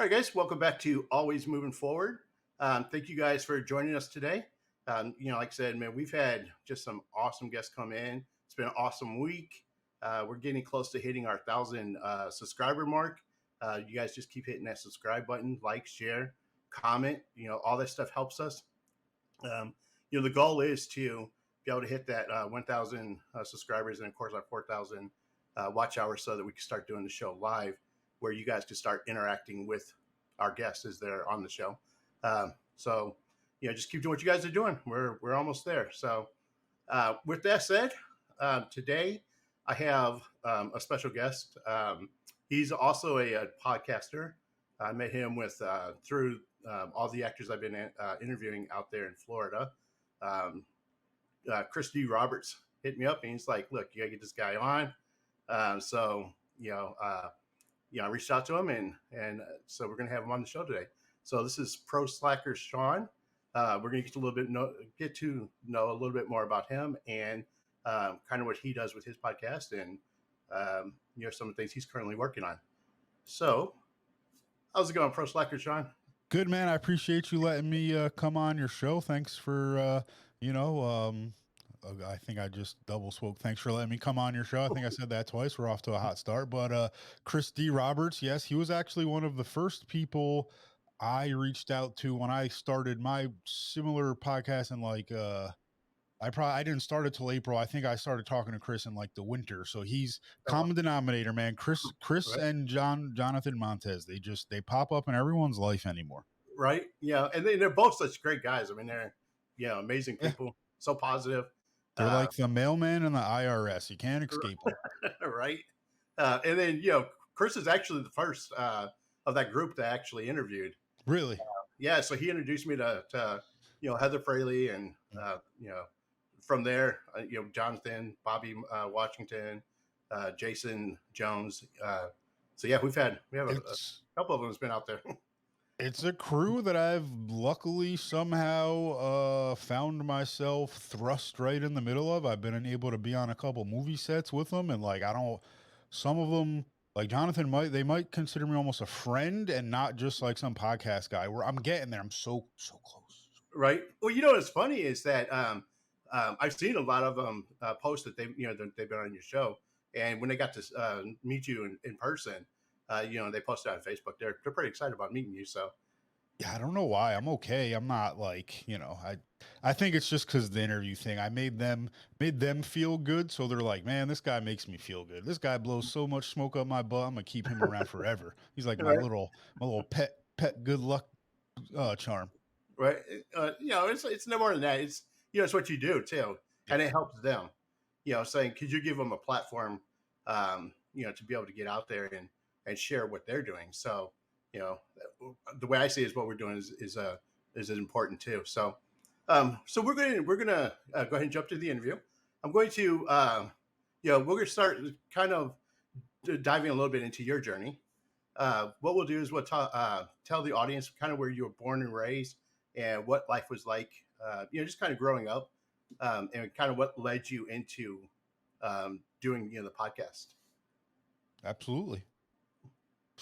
All right, guys, welcome back to Always Moving Forward. Thank you guys for joining us today. Like I said, man, we've had just some awesome guests come in. It's been an awesome week. We're getting close to hitting our 1,000 subscriber mark. You guys just keep hitting that subscribe button, like, share, comment. All that stuff helps us. The goal is to be able to hit that 1,000 subscribers and, of course, our 4,000 watch hours so that we can start doing the show live, where you guys can start interacting with our guests as they're on the show. Just keep doing what you guys are doing. We're almost there. So with that said, today I have a special guest. He's also a podcaster. I met him through all the actors I've been interviewing out there in Florida. Chris D. Roberts hit me up and he's like, "Look, you gotta get this guy on." I reached out to him and so we're gonna have him on the show today. So this is Pro Slacker Sean. We're gonna get to know a little bit more about him and kind of what he does with his podcast and some of the things he's currently working on. So, how's it going, Pro Slacker Sean? Good, man. I appreciate you letting me come on your show. Thanks for I think I just double spoke. Thanks for letting me come on your show. I think I said that twice. We're off to a hot start. But Chris D. Roberts, yes, he was actually one of the first people I reached out to when I started my similar podcast. And I didn't start it till April. I think I started talking to Chris in like the winter. So he's common denominator, man. Chris right. And Jonathan Montez. They pop up in everyone's life anymore. Right. Yeah. And they're both such great guys. I mean, they're amazing people. Yeah. So positive. They're like the mailman and the IRS. You can't escape them. Right. And then, Chris is actually the first of that group that actually interviewed. Really? Yeah. So he introduced me to Heather Fraley and, from there, Jonathan, Bobby Washington, Jason Jones. We have a couple of them has been out there. It's a crew that I've luckily somehow found myself thrust right in the middle of. I've been able to be on a couple movie sets with them, and some of them, like Jonathan, might consider me almost a friend and not just like some podcast guy. Where I'm getting there, I'm so close. Right. Well, what's funny is that I've seen a lot of them post that they've been on your show, and when they got to meet you in person. They posted on Facebook. They're pretty excited about meeting you. So, yeah, I don't know why. I'm okay. I'm not like, I think it's just because the interview thing. I made them feel good. So they're like, man, this guy makes me feel good. This guy blows so much smoke up my butt. I'm gonna keep him around forever. He's like my little pet good luck charm. Right. It's no more than that. It's what you do too, and it helps them. Saying, could you give them a platform, to be able to get out there and share what they're doing. So, the way I see it is what we're doing is important too. So, we're going to go ahead and jump to the interview. I'm going to, we're going to start kind of diving a little bit into your journey. What we'll do is we'll tell the audience kind of where you were born and raised and what life was like, just kind of growing up, and kind of what led you into doing, the podcast. Absolutely.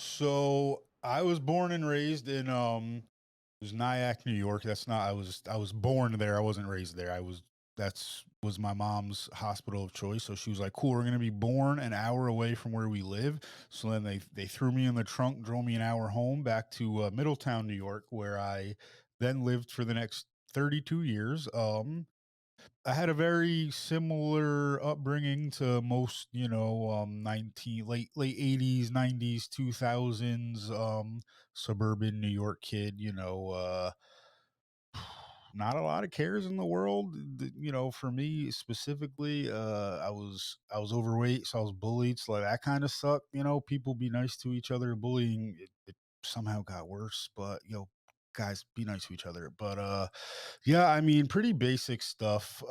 So I was born and raised in it was Nyack, New York. I was born there. I wasn't raised there. That was my mom's hospital of choice. So she was like, cool, we're gonna be born an hour away from where we live. So then they threw me in the trunk, drove me an hour home back to Middletown, New York, where I then lived for the next 32 years. I had a very similar upbringing to most, late 80s, 90s, 2000s, suburban New York kid, not a lot of cares in the world. For me specifically, I was overweight, so I was bullied. So like, that kind of sucked. People be nice to each other. Bullying, it somehow got worse, but guys, be nice to each other. But yeah, I mean, pretty basic stuff.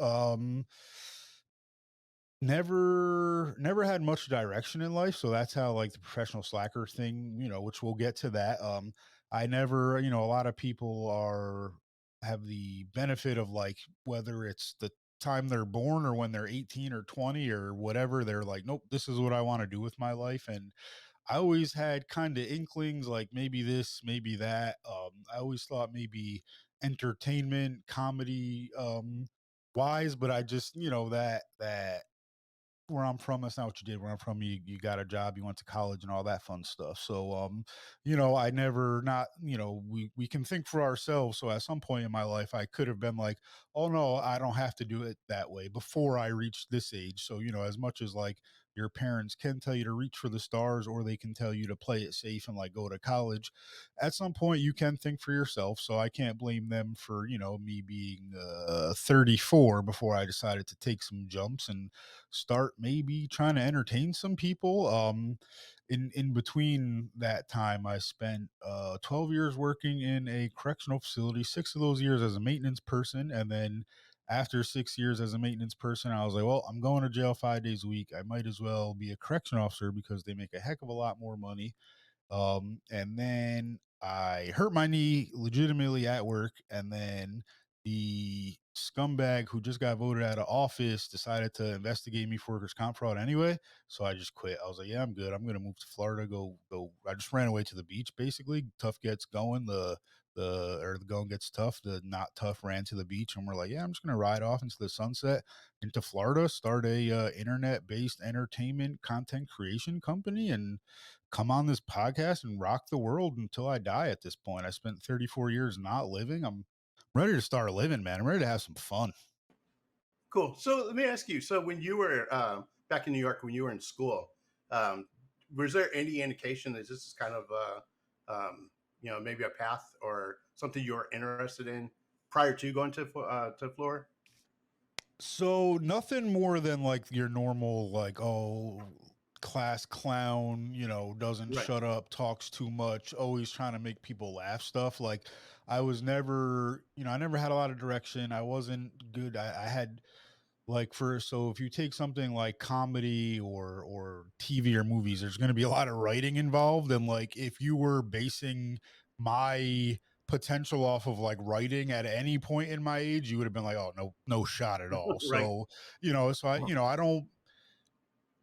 Never had much direction in life, so that's how like the professional slacker thing, which we'll get to that. I never, a lot of people have the benefit of like whether it's the time they're born or when they're 18 or 20 or whatever, they're like, nope, this is what I want to do with my life. And I always had kind of inklings like maybe this, maybe that. I always thought maybe entertainment, comedy, wise, but I just, that where I'm from, that's not what you did. Where I'm from, you got a job, you went to college and all that fun stuff. So I never not, we can think for ourselves. So at some point in my life, I could have been like, oh no, I don't have to do it that way before I reached this age. So, as much as like your parents can tell you to reach for the stars or they can tell you to play it safe and like go to college, at some point you can think for yourself. So I can't blame them for, me being 34 before I decided to take some jumps and start maybe trying to entertain some people. In between that time, I spent 12 years working in a correctional facility, 6 of those years as a maintenance person, and then after 6 years as a maintenance person, I was like, well, I'm going to jail 5 days a week. I might as well be a correction officer because they make a heck of a lot more money. And then I hurt my knee legitimately at work. And then the scumbag who just got voted out of office decided to investigate me for workers' comp fraud anyway. So I just quit. I was like, yeah, I'm good. I'm going to move to Florida. Go. I just ran away to the beach, basically. Tough gets going. The going gets tough. The not tough ran to the beach. And we're like, yeah, I'm just going to ride off into the sunset into Florida, start a internet based entertainment content creation company, and come on this podcast and rock the world until I die at this point. I spent 34 years not living. I'm ready to start living, man. I'm ready to have some fun. Cool. So let me ask you. So when you were back in New York, when you were in school, um, was there any indication that this is kind of maybe a path or something you were interested in prior to going to Florida? So nothing more than like your normal, like, oh, class clown, doesn't Right. shut up, talks too much, always trying to make people laugh stuff. Like I was never, I never had a lot of direction. I wasn't good. I had like for so if you take something like comedy or TV or movies, there's going to be a lot of writing involved, and like if you were basing my potential off of like writing at any point in my age, you would have been like, oh no, no shot at all. Right. So so I don't,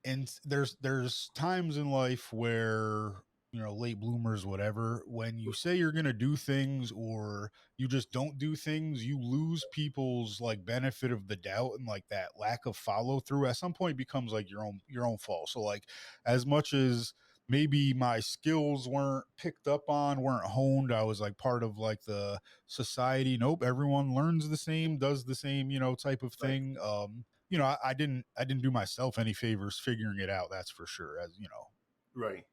and there's times in life where late bloomers, whatever, when you say you're going to do things or you just don't do things, you lose people's like benefit of the doubt, and like that lack of follow through at some point becomes like your own fault. So like as much as maybe my skills weren't picked up on, weren't honed, I was like part of like the society, nope, everyone learns the same, does the same, type of Right. thing. I didn't do myself any favors figuring it out. That's for sure. As you know. Right.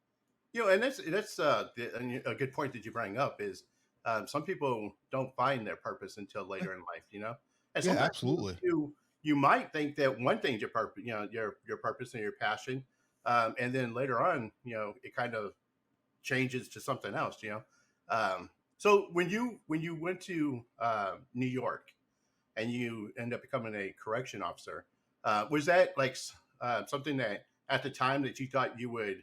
And that's a good point that you bring up is some people don't find their purpose until Yeah, later in life, and yeah, sometimes absolutely. you might think that one thing's your purpose, your purpose and your passion, and then later on, it kind of changes to something else, So when you went to New York and you end up becoming a correction officer. Was that like something that at the time that you thought you would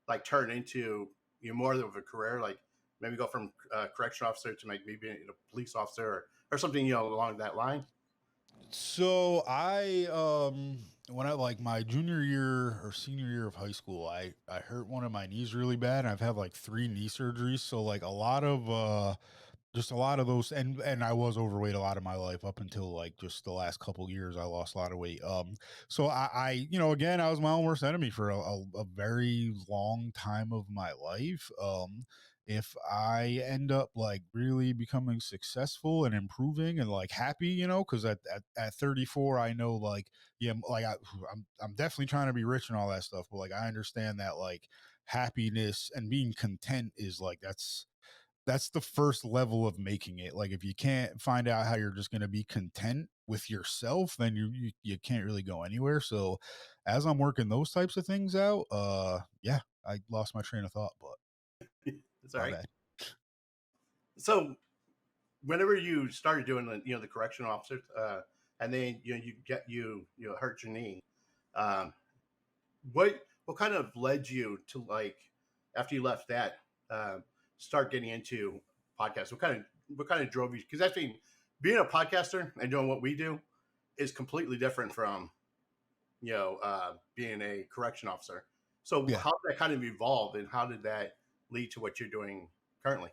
like turn into more of a career, like maybe go from correction officer to like maybe a police officer or something along that line? So I when I like my junior year or senior year of high school, I hurt one of my knees really bad, and I've had like 3 knee surgeries. So like a lot of just a lot of those, and I was overweight a lot of my life up until like just the last couple years. I lost a lot of weight. So I again, I was my own worst enemy for a very long time of my life. If I end up like really becoming successful and improving and like happy, because at 34, I know like, yeah, like I'm definitely trying to be rich and all that stuff, but like I understand that like happiness and being content is like that's the first level of making it. Like if you can't find out how you're just going to be content with yourself, then you can't really go anywhere. So as I'm working those types of things out, yeah, I lost my train of thought, but It's all my right. bad. So whenever you started doing the correction officer, and then you hurt your knee, um, what kind of led you to like after you left that uh, start getting into podcasts? What kind of drove you? Because that's being a podcaster and doing what we do is completely different from being a correction officer. So Yeah. how did that kind of evolve, and how did that lead to what you're doing currently?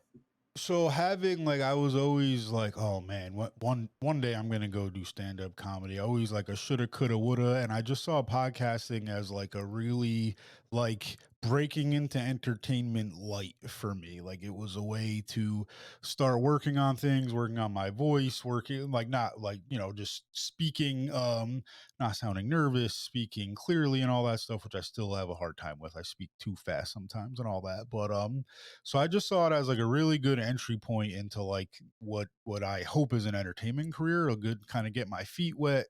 So having like I was always like, oh man, one day I'm gonna go do stand up comedy. Always like a shoulda, coulda, woulda, and I just saw podcasting as like a really like breaking into entertainment light for me. Like it was a way to start working on things, working on my voice, working like not like just speaking, not sounding nervous, speaking clearly, and all that stuff, which I still have a hard time with. I speak too fast sometimes and all that, but so I just saw it as like a really good entry point into like what I hope is an entertainment career, a good kind of get my feet wet.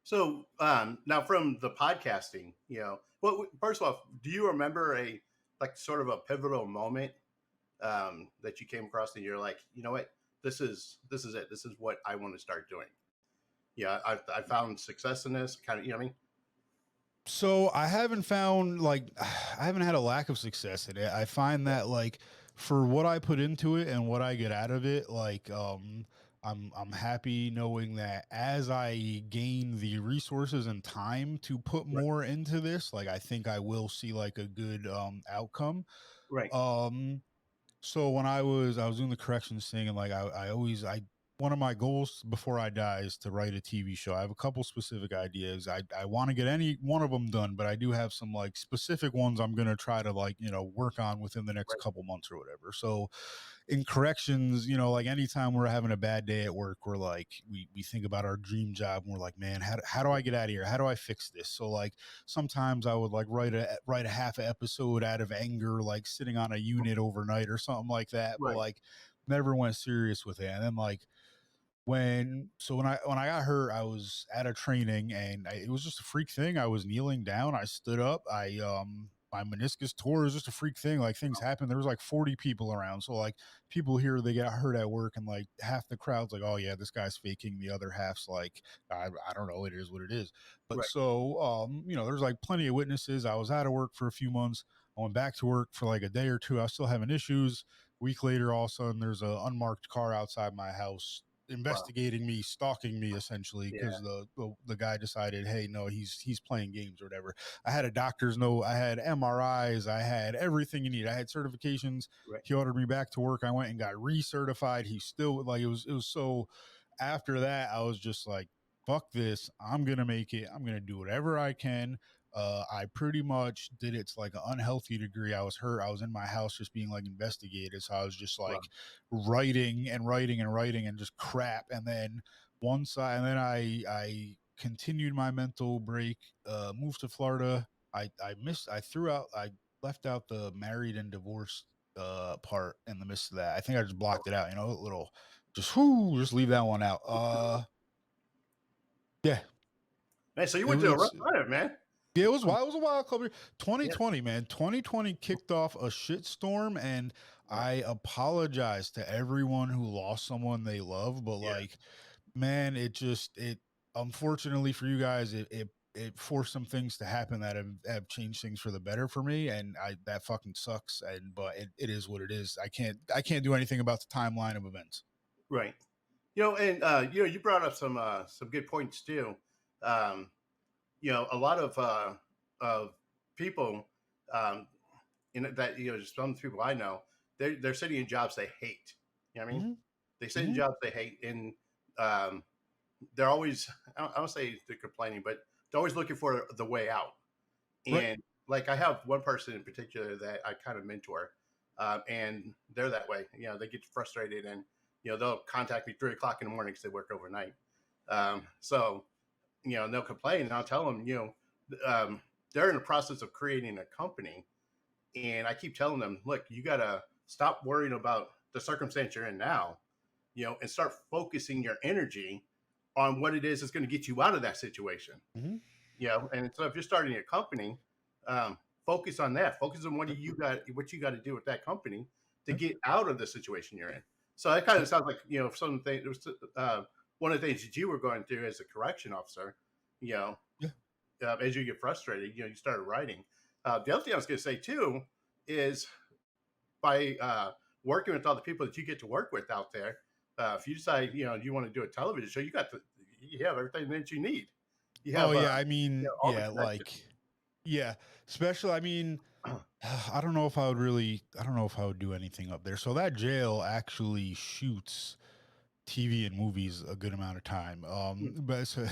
So now from the podcasting, well, first of all, do you remember a like sort of a pivotal moment that you came across and you're like, you know what, this is it. This is what I want to start doing. Yeah, I found success in this kind of, you know what I mean? So I haven't found like I haven't had a lack of success in it. I find Yeah, that like for what I put into it and what I get out of it, like I'm happy knowing that as I gain the resources and time to put right, more into this, like I think I will see like a good outcome. right, Um So when I was doing the corrections thing, and like I always I one of my goals before I die is to write a TV show. I have a couple specific ideas. I want to get any one of them done, but I do have some like specific ones I'm gonna try to like work on within the next right, couple months or whatever. So in corrections, like anytime we're having a bad day at work, we're like, we think about our dream job and we're like, man, how do I get out of here? How do I fix this? So like sometimes I would like write a half a episode out of anger, like sitting on a unit overnight or something like that, but right, like never went serious with it. And then like when I got hurt, I was at a training and it was just a freak thing. I was kneeling down, I stood up, I my meniscus tore. It was just a freak thing. Like things happen. There was like 40 people around. So like people here, they get hurt at work and like half the crowd's like, oh yeah, this guy's faking. The other half's like, I don't know. It is what it is. But right, so, there's like plenty of witnesses. I was out of work for a few months. I went back to work for like a day or two. I was still having issues. Week later, all of a sudden, there's an unmarked car outside my house wow, investigating me, stalking me essentially yeah, because the guy decided, hey, no, he's playing games or whatever. I had a doctor's note, I had MRIs, I had everything you need, I had certifications. right, He ordered me back to work. I went and got recertified. He still like it was so. After that, I was just like, fuck this. I'm gonna make it. I'm gonna do whatever I can. I pretty much did it to like an unhealthy degree. I was hurt. I was in my house just being like investigated. So I was just wow, like writing and writing and writing and just crap. And then I continued my mental break, moved to Florida. I threw out I left out the married and divorced part in the midst of that. I think I just blocked it out, a little just leave that one out. Yeah. man. So you It went to a rough was time, man. yeah, it was wild. It was a wild couple years. Yeah, 2020, man. 2020 kicked off a shitstorm, and right, I apologize to everyone who lost someone they love. But yeah, like, man, it unfortunately for you guys, it forced some things to happen that have changed things for the better for me, and I that fucking sucks. And but it is what it is. I can't do anything about the timeline of events. right. And you brought up some good points too. Um, a lot of people, um, that just some people I know, they're sitting in jobs they hate. You know what I mean? Hmm. They sit in Hmm. jobs they hate, and um, they're always, I don't say they're complaining, but they're always looking for the way out. Right. And like I have one person in particular that I kind of mentor, and they're that way. They get frustrated, and they'll contact me 3 o'clock in the morning because they work overnight. So and they'll complain, and I'll tell them, they're in the process of creating a company, and I keep telling them, look, you gotta stop worrying about the circumstance you're in now, and start focusing your energy on what it is that's going to get you out of that situation. Hmm. And so if you're starting a company, um, focus on that. Focus on what you got to do with that company to Yeah. get out of the situation you're in. So that kind Yeah. of sounds like something. It was one of the things that you were going through as a correction officer. You know, Yeah. as you get frustrated, you started writing. The other thing I was going to say too is by working with all the people that you get to work with out there. If you decide you want to do a television show, you have everything that you need. You Oh have yeah, I mean, all the yeah, connections. like yeah, especially I mean, I don't know if I would really I don't know if I would do anything up there. So that jail actually shoots TV and movies a good amount of time. But so,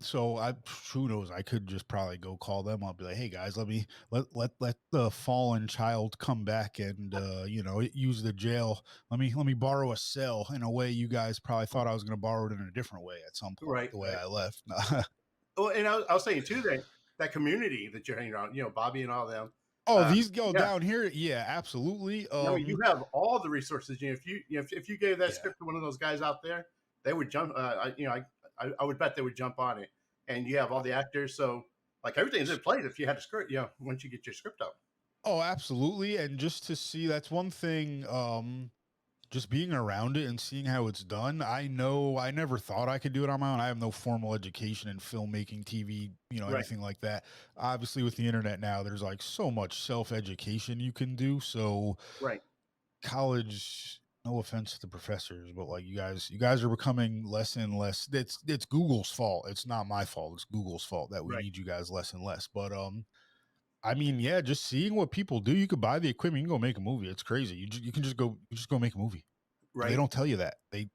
so I who knows? I could just probably go call them. I'll be like, hey guys, let the fallen child come back and use the jail. Let me borrow a cell in a way you guys probably thought I was going to borrow it in a different way at some point. Right, The way right. I left. Well, and I was saying too that that community that you're hanging around, Bobby and all them. Oh, these go Yeah, down here. Yeah, absolutely. I mean, you have all the resources. If you gave that Yeah. script to one of those guys out there, they would jump. I would bet they would jump on it. And you have all the actors, so like everything's in place. If you had a script, once you get your script out, Oh, absolutely. And just to see, that's one thing. Just being around it and seeing how it's done, I know I never thought I could do it on my own. I have no formal education in filmmaking, TV, right, anything like that. Obviously, with the internet now, there's like so much self education you can do. So, right, college, no offense to the professors, but like you guys are becoming less and less. It's Google's fault. It's not my fault. It's Google's fault that we right, need you guys less and less. But I mean, yeah, just seeing what people do, you could buy the equipment, you can go make a movie. It's crazy. You can just go make a movie. They right, don't tell you that. They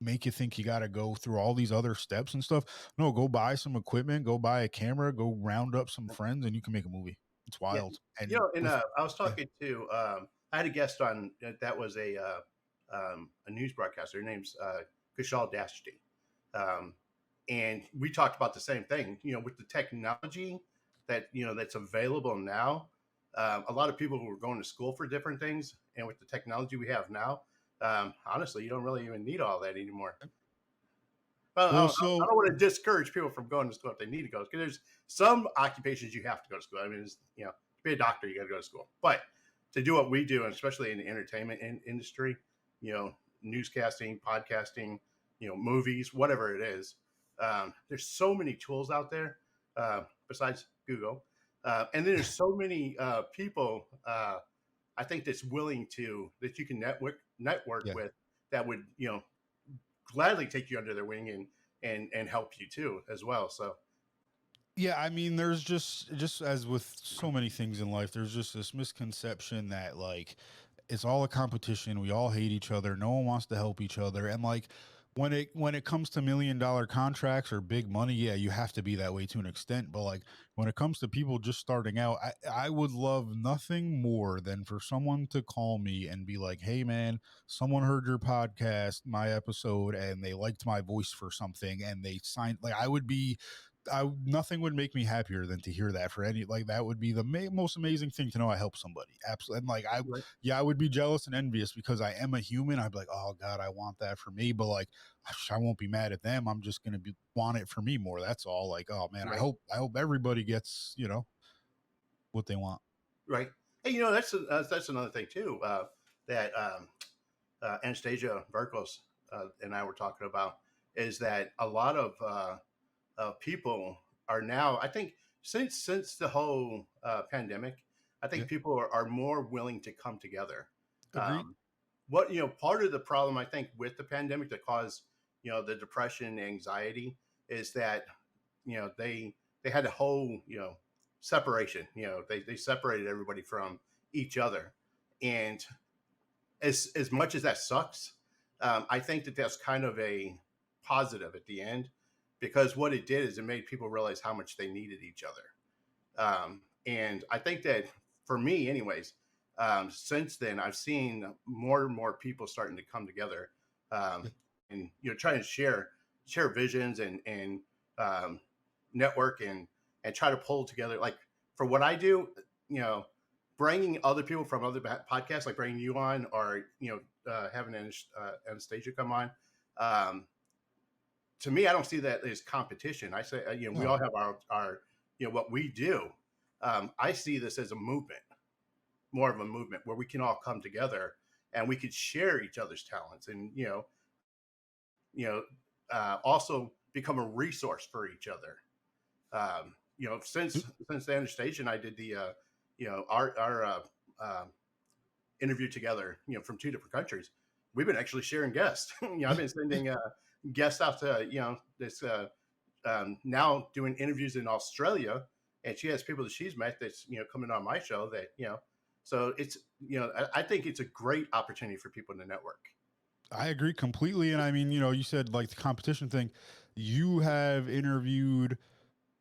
make you think you got to go through all these other steps and stuff. No, go buy some equipment, go buy a camera, go round up some friends, and you can make a movie. It's yeah. wild. And And with I was yeah, talking to I had a guest on that was a news broadcaster. Her name's Kushal Dashti. Um, and we talked about the same thing. With the technology that's available now, a lot of people who are going to school for different things, and with the technology we have now, honestly, you don't really even need all that anymore. well, I so don't want to discourage people from going to school if they need to go, because there's some occupations you have to go to school. I mean, to be a doctor, you got to go to school, but to do what we do, and especially in the entertainment industry, you know, newscasting, podcasting, movies, whatever it is, there's so many tools out there besides Google, and then there's so many people. I think that's willing that you can network yeah. with, that would gladly take you under their wing and help you too as well. So Yeah, I mean, there's just as with so many things in life, there's just this misconception that like it's all a competition. We all hate each other. No one wants to help each other. And like when it comes to $1 million contracts or big money, yeah, you have to be that way to an extent. But like when it comes to people just starting out, I would love nothing more than for someone to call me and be like, "Hey man, someone heard your podcast, my episode, and they liked my voice for something and they signed." Like nothing would make me happier than to hear that for any like that would be the most amazing thing to know I helped somebody. Absolutely. And like right, I would be jealous and envious because I am a human. I'd be like, oh God, I want that for me. But like, I won't be mad at them. I'm just gonna want it for me more. That's all. Like, oh man, I right, hope everybody gets what they want. right. Hey, that's another thing too, that Anastasia Verkos and I were talking about, is that a lot of people are now, I think, since the whole pandemic, I Yeah, think people are more willing to come together. agreed. Um, Part of the problem, I think, with the pandemic that caused the depression and anxiety, is that they had a whole separation. They separated everybody from each other, and as much as that sucks, I think that's kind of a positive at the end, because what it did is it made people realize how much they needed each other. And I think that, for me, anyways, since then I've seen more and more people starting to come together, Yeah, and trying to share visions and um, network and try to pull together. Like, for what I do, you know, bringing other people from other podcasts, like bringing you on, or having Anastasia come on. Um, to me, I don't see that as competition. I say, we no, all have our what we do. I see this as a movement, more of a movement where we can all come together and we could share each other's talents, and you know, also become a resource for each other. Since the Anastasia and I did the our interview together, from two different countries, we've been actually sharing guests. I've been sending guests out to this now doing interviews in Australia, and she has people that she's met that's coming on my show that So it's I think it's a great opportunity for people to network. I agree completely. And I mean, you said like the competition thing. You have interviewed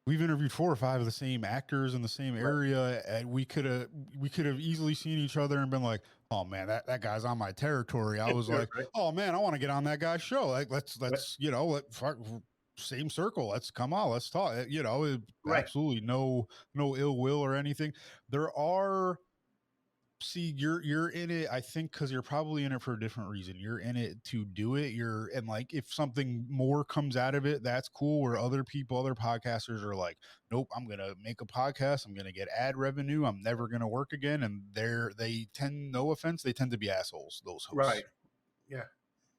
We've interviewed 4 or 5 of the same actors in the same Right. area, and we could have easily seen each other and been like, "Oh man, that guy's on my territory." I was like, Right. "Oh man, I want to get on that guy's show. Like, Right. same circle. Let's come on, let's talk." Right. Absolutely no ill will or anything. There are See, you're in it, I think, because you're probably in it for a different reason. You're in it to do it. And like if something more comes out of it, that's cool. Where other people, other podcasters are like, nope, I'm gonna make a podcast, I'm gonna get ad revenue, I'm never gonna work again. And they tend, no offense, they tend to be assholes, those Right. hosts. Yeah.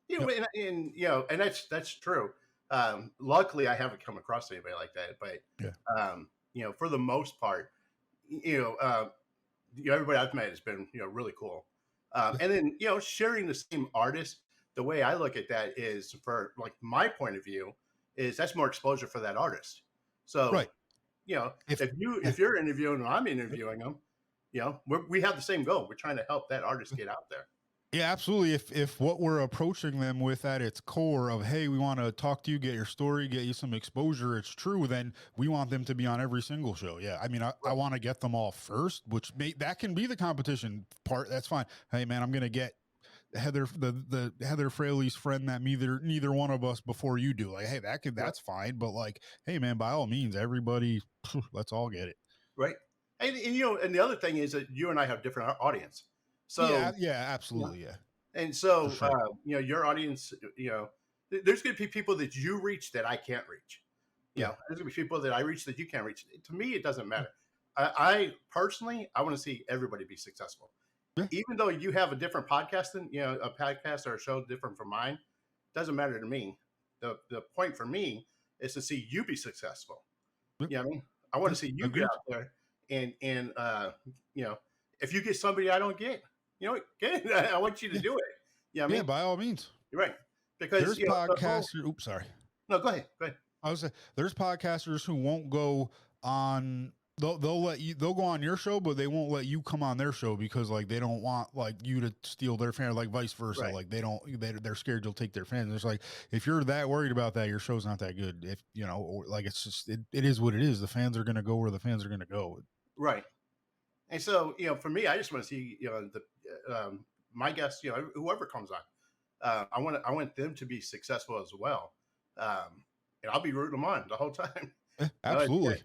Yep. And that's true. Luckily, I haven't come across anybody like that. But Yeah. for the most part, you know, uh, everybody I've met has been really cool. And then sharing the same artist. The way I look at that is, for like my point of view, is that's more exposure for that artist. So Right. If if you're interviewing and I'm interviewing them, we have the same goal. We're trying to help that artist get out there. Yeah, absolutely. If what we're approaching them with at its core of, hey, we want to talk to you, get your story, get you some exposure, it's true, then we want them to be on every single show. Yeah. I mean, I want to get them all first, that can be the competition part. That's fine. Hey man, I'm gonna get the Heather Fraley's friend that neither one of us before you do. Like, hey, that's fine. But like, hey man, by all means, everybody, let's all get it. Right. And the other thing is that you and I have different audience. So Yeah, absolutely. Yeah. And For so, sure. your audience, there's going to be people that you reach that I can't reach. Yeah. There's going to be people that I reach that you can't reach. To me, it doesn't matter. I personally, I want to see everybody be successful. Yeah. Even though you have a different podcast than, a podcast or a show different from mine, doesn't matter to me. The point for me is to see you be successful. Yeah. You know what I mean? I want to see you get out there and if you get somebody I don't get, good. I want you to do it. Yeah, Yeah, by all means. You're right. Because there's podcasters. Oops, sorry. No, go ahead. Go ahead. I was there's podcasters who won't go on. They'll let you. They'll go on your show, but they won't let you come on their show because like they don't want like you to steal their fan, like vice versa. Right. Like they're scared you'll take their fans. It's like if you're that worried about that, your show's not that good. If or like it's just it is what it is. The fans are gonna go where the fans are gonna go. Right. And so for me, I just want to see my guests, whoever comes on, I want them to be successful as well, and I'll be rooting them on the whole time. Yeah, absolutely.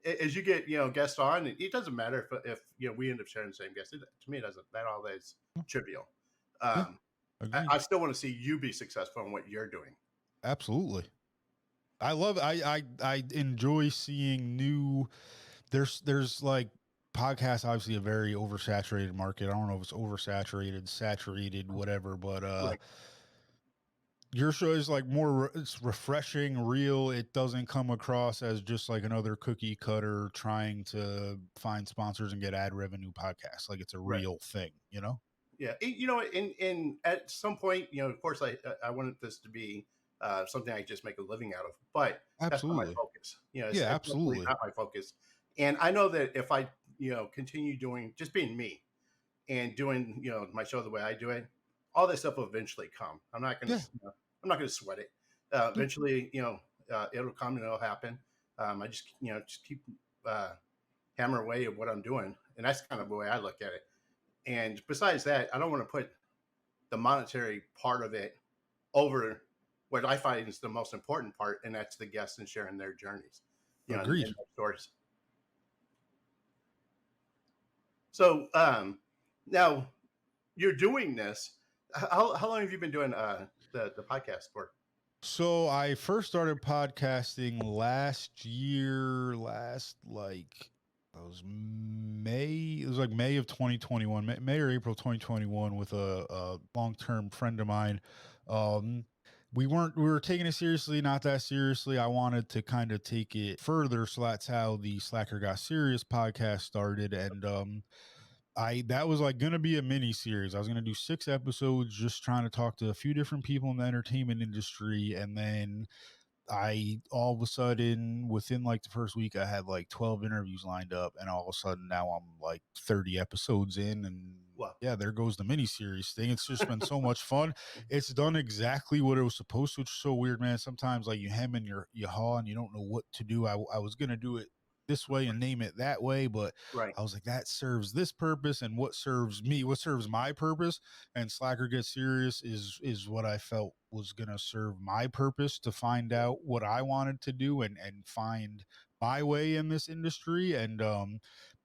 As you get guests on, it doesn't matter if we end up sharing the same guests. To me, it doesn't. That all is trivial. I still want to see you be successful in what you're doing. Absolutely. I love. I enjoy seeing new. There's like podcasts, obviously a very oversaturated market. I don't know if it's oversaturated, saturated, whatever, but Right. your show is like it's refreshing, real. It doesn't come across as just like another cookie cutter trying to find sponsors and get ad revenue podcast. Like it's a real thing, Yeah, and at some point, of course, I wanted this to be something I just make a living out of, but absolutely. That's not my focus. It's absolutely not my focus. And I know that if I continue doing just being me and doing my show the way I do it, all this stuff will eventually come. I'm not gonna I'm not gonna sweat it. Eventually, it'll come and it'll happen. I just keep hammer away at what I'm doing, and that's kind of the way I look at it. And besides that, I don't want to put the monetary part of it over what I find is the most important part, and that's the guests and sharing their journeys, Agreed. and their stories. So now you're doing this. How long have you been doing the podcast for? So I first started podcasting last year, it was May. It was like May of 2021, May or April 2021, with a long-term friend of mine. We were taking it seriously, not that seriously. I wanted to kind of take it further, so that's how the Slacker Got Serious podcast started, and that was like going to be a mini series. I was going to do 6 episodes, just trying to talk to a few different people in the entertainment industry. And then I all of a sudden within like the first week I had like 12 interviews lined up, and all of a sudden now I'm like 30 episodes in, and Well, yeah, there goes the miniseries thing. It's just been so much fun. It's done exactly what it was supposed to, which is so weird, man. Sometimes like you hem and you haw and you don't know what to do. I was gonna do it this way and name it that way, but right. I was like, that serves this purpose, and what serves me, what serves my purpose, and Slacker Get Serious is what I felt was gonna serve my purpose, to find out what I wanted to do and find my way in this industry. And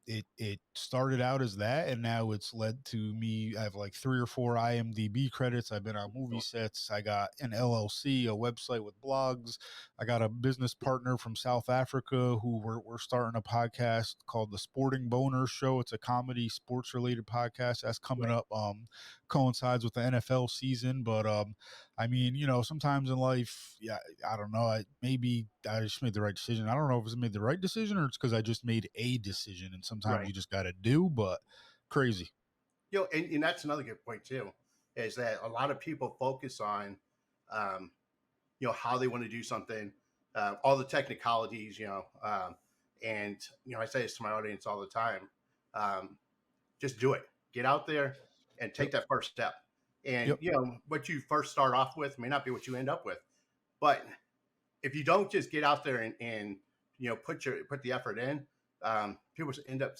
it started out as that, and now it's led to me. I have like 3 or 4 IMDb credits. I've been on movie sets. I got an LLC, a website with blogs. I got a business partner from South Africa who we're starting a podcast called The Sporting Boner Show. It's a comedy sports related podcast that's coming Right. up. Coincides with the NFL season, but I mean, sometimes in life, yeah, I don't know. Maybe I just made the right decision. I don't know if it's made the right decision or it's because I just made a decision, and sometimes Right. you just got to do. But crazy. And that's another good point too, is that a lot of people focus on, um, how they want to do something, all the technicalities, and I say this to my audience all the time. Um, just do it. Get out there and Yep. take that first step. And Yep. what you first start off with may not be what you end up with, but if you don't just get out there and put the effort in, people end up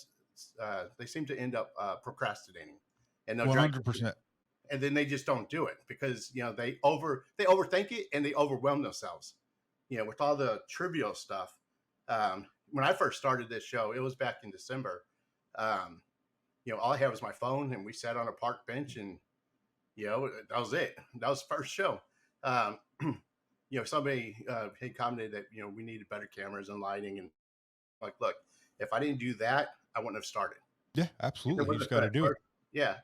they seem to end up procrastinating, and they'll One drag hundred percent. and then they just don't do it because they overthink it and they overwhelm themselves, with all the trivial stuff. When I first started this show, it was back in December. Um, all I had was my phone, and we sat on a park bench, and that was it. That was the first show. Um, somebody had commented that we needed better cameras and lighting, and like, look, if I didn't do that, I wouldn't have started. Yeah, If it absolutely. You wasn't just for got to that do it. first, yeah.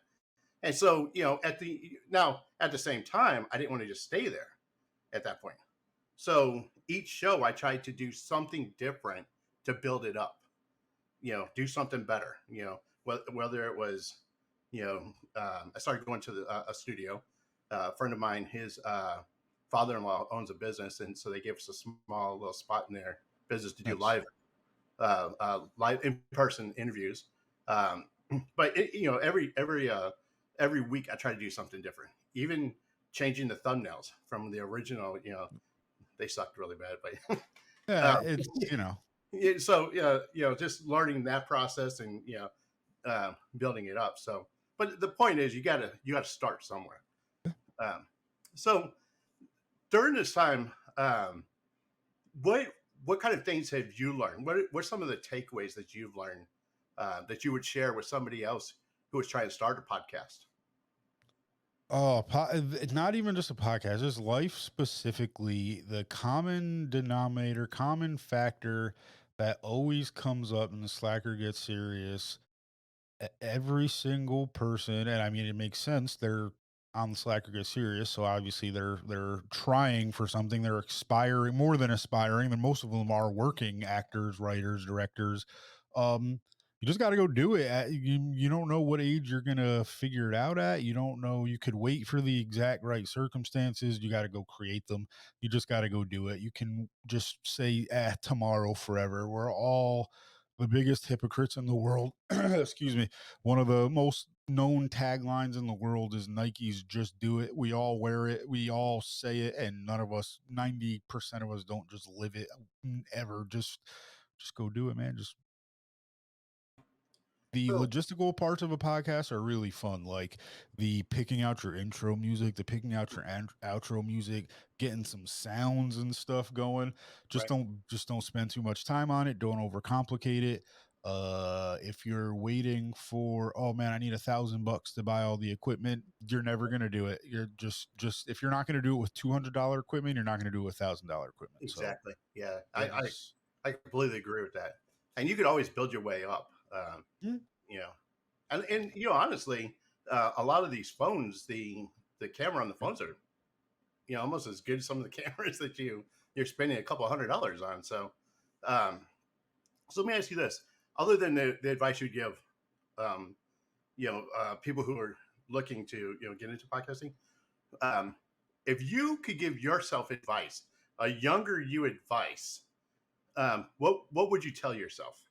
And so at the same time, I didn't want to just stay there at that point. So each show, I tried to do something different to build it up. Do something better. Whether it was, I started going to a studio. A friend of mine, his father-in-law owns a business, and so they gave us a small little spot in their business to do Nice. live in-person interviews. Um, but every week I try to do something different. Even changing the thumbnails from the original. They sucked really bad, but Yeah, um, it's. so just learning that process and building it up. So, but the point is, you gotta start somewhere. Um, so during this time, what kind of things have you learned? What are some of the takeaways that you've learned that you would share with somebody else who was trying to start a podcast? Oh, it's not even just a podcast, just life specifically. The common denominator, common factor that always comes up in the Slacker Get Serious, every single person, and I mean it makes sense. They're on the Slacker Get Serious, so obviously they're trying for something. They're aspiring, more than aspiring. And most of them are working actors, writers, directors. Um, you just got to go do it. You don't know what age you're gonna figure it out at. You don't know. You could wait for the exact right circumstances. You got to go create them. You just got to go do it. You can just say, tomorrow, forever. We're all the biggest hypocrites in the world. Excuse me. One of the most known taglines in the world is Nike's "Just Do It." We all wear it, we all say it, and none of us, 90% of us, don't just live it ever. Just go do it, man. Just the So logistical parts of a podcast are really fun, like the picking out your intro music, the picking out your outro music, getting some sounds and stuff going. just right, don't just don't spend too much time on it. Don't overcomplicate it. If you're waiting for, oh man, I need $1,000 to buy all the equipment, you're never going to do it. You're just if you're not going to do it with $200 equipment, you're not going to do it with $1,000 equipment. So exactly. Yeah, it is. I completely agree with that. And you could always build your way up. Mm, You know, and honestly, a lot of these phones, the camera on the phones are almost as good as some of the cameras that you're spending a couple $100 on. Um, so let me ask you this: other than the advice you give, um, people who are looking to get into podcasting, um, if you could give yourself advice a younger you advice, what would you tell yourself?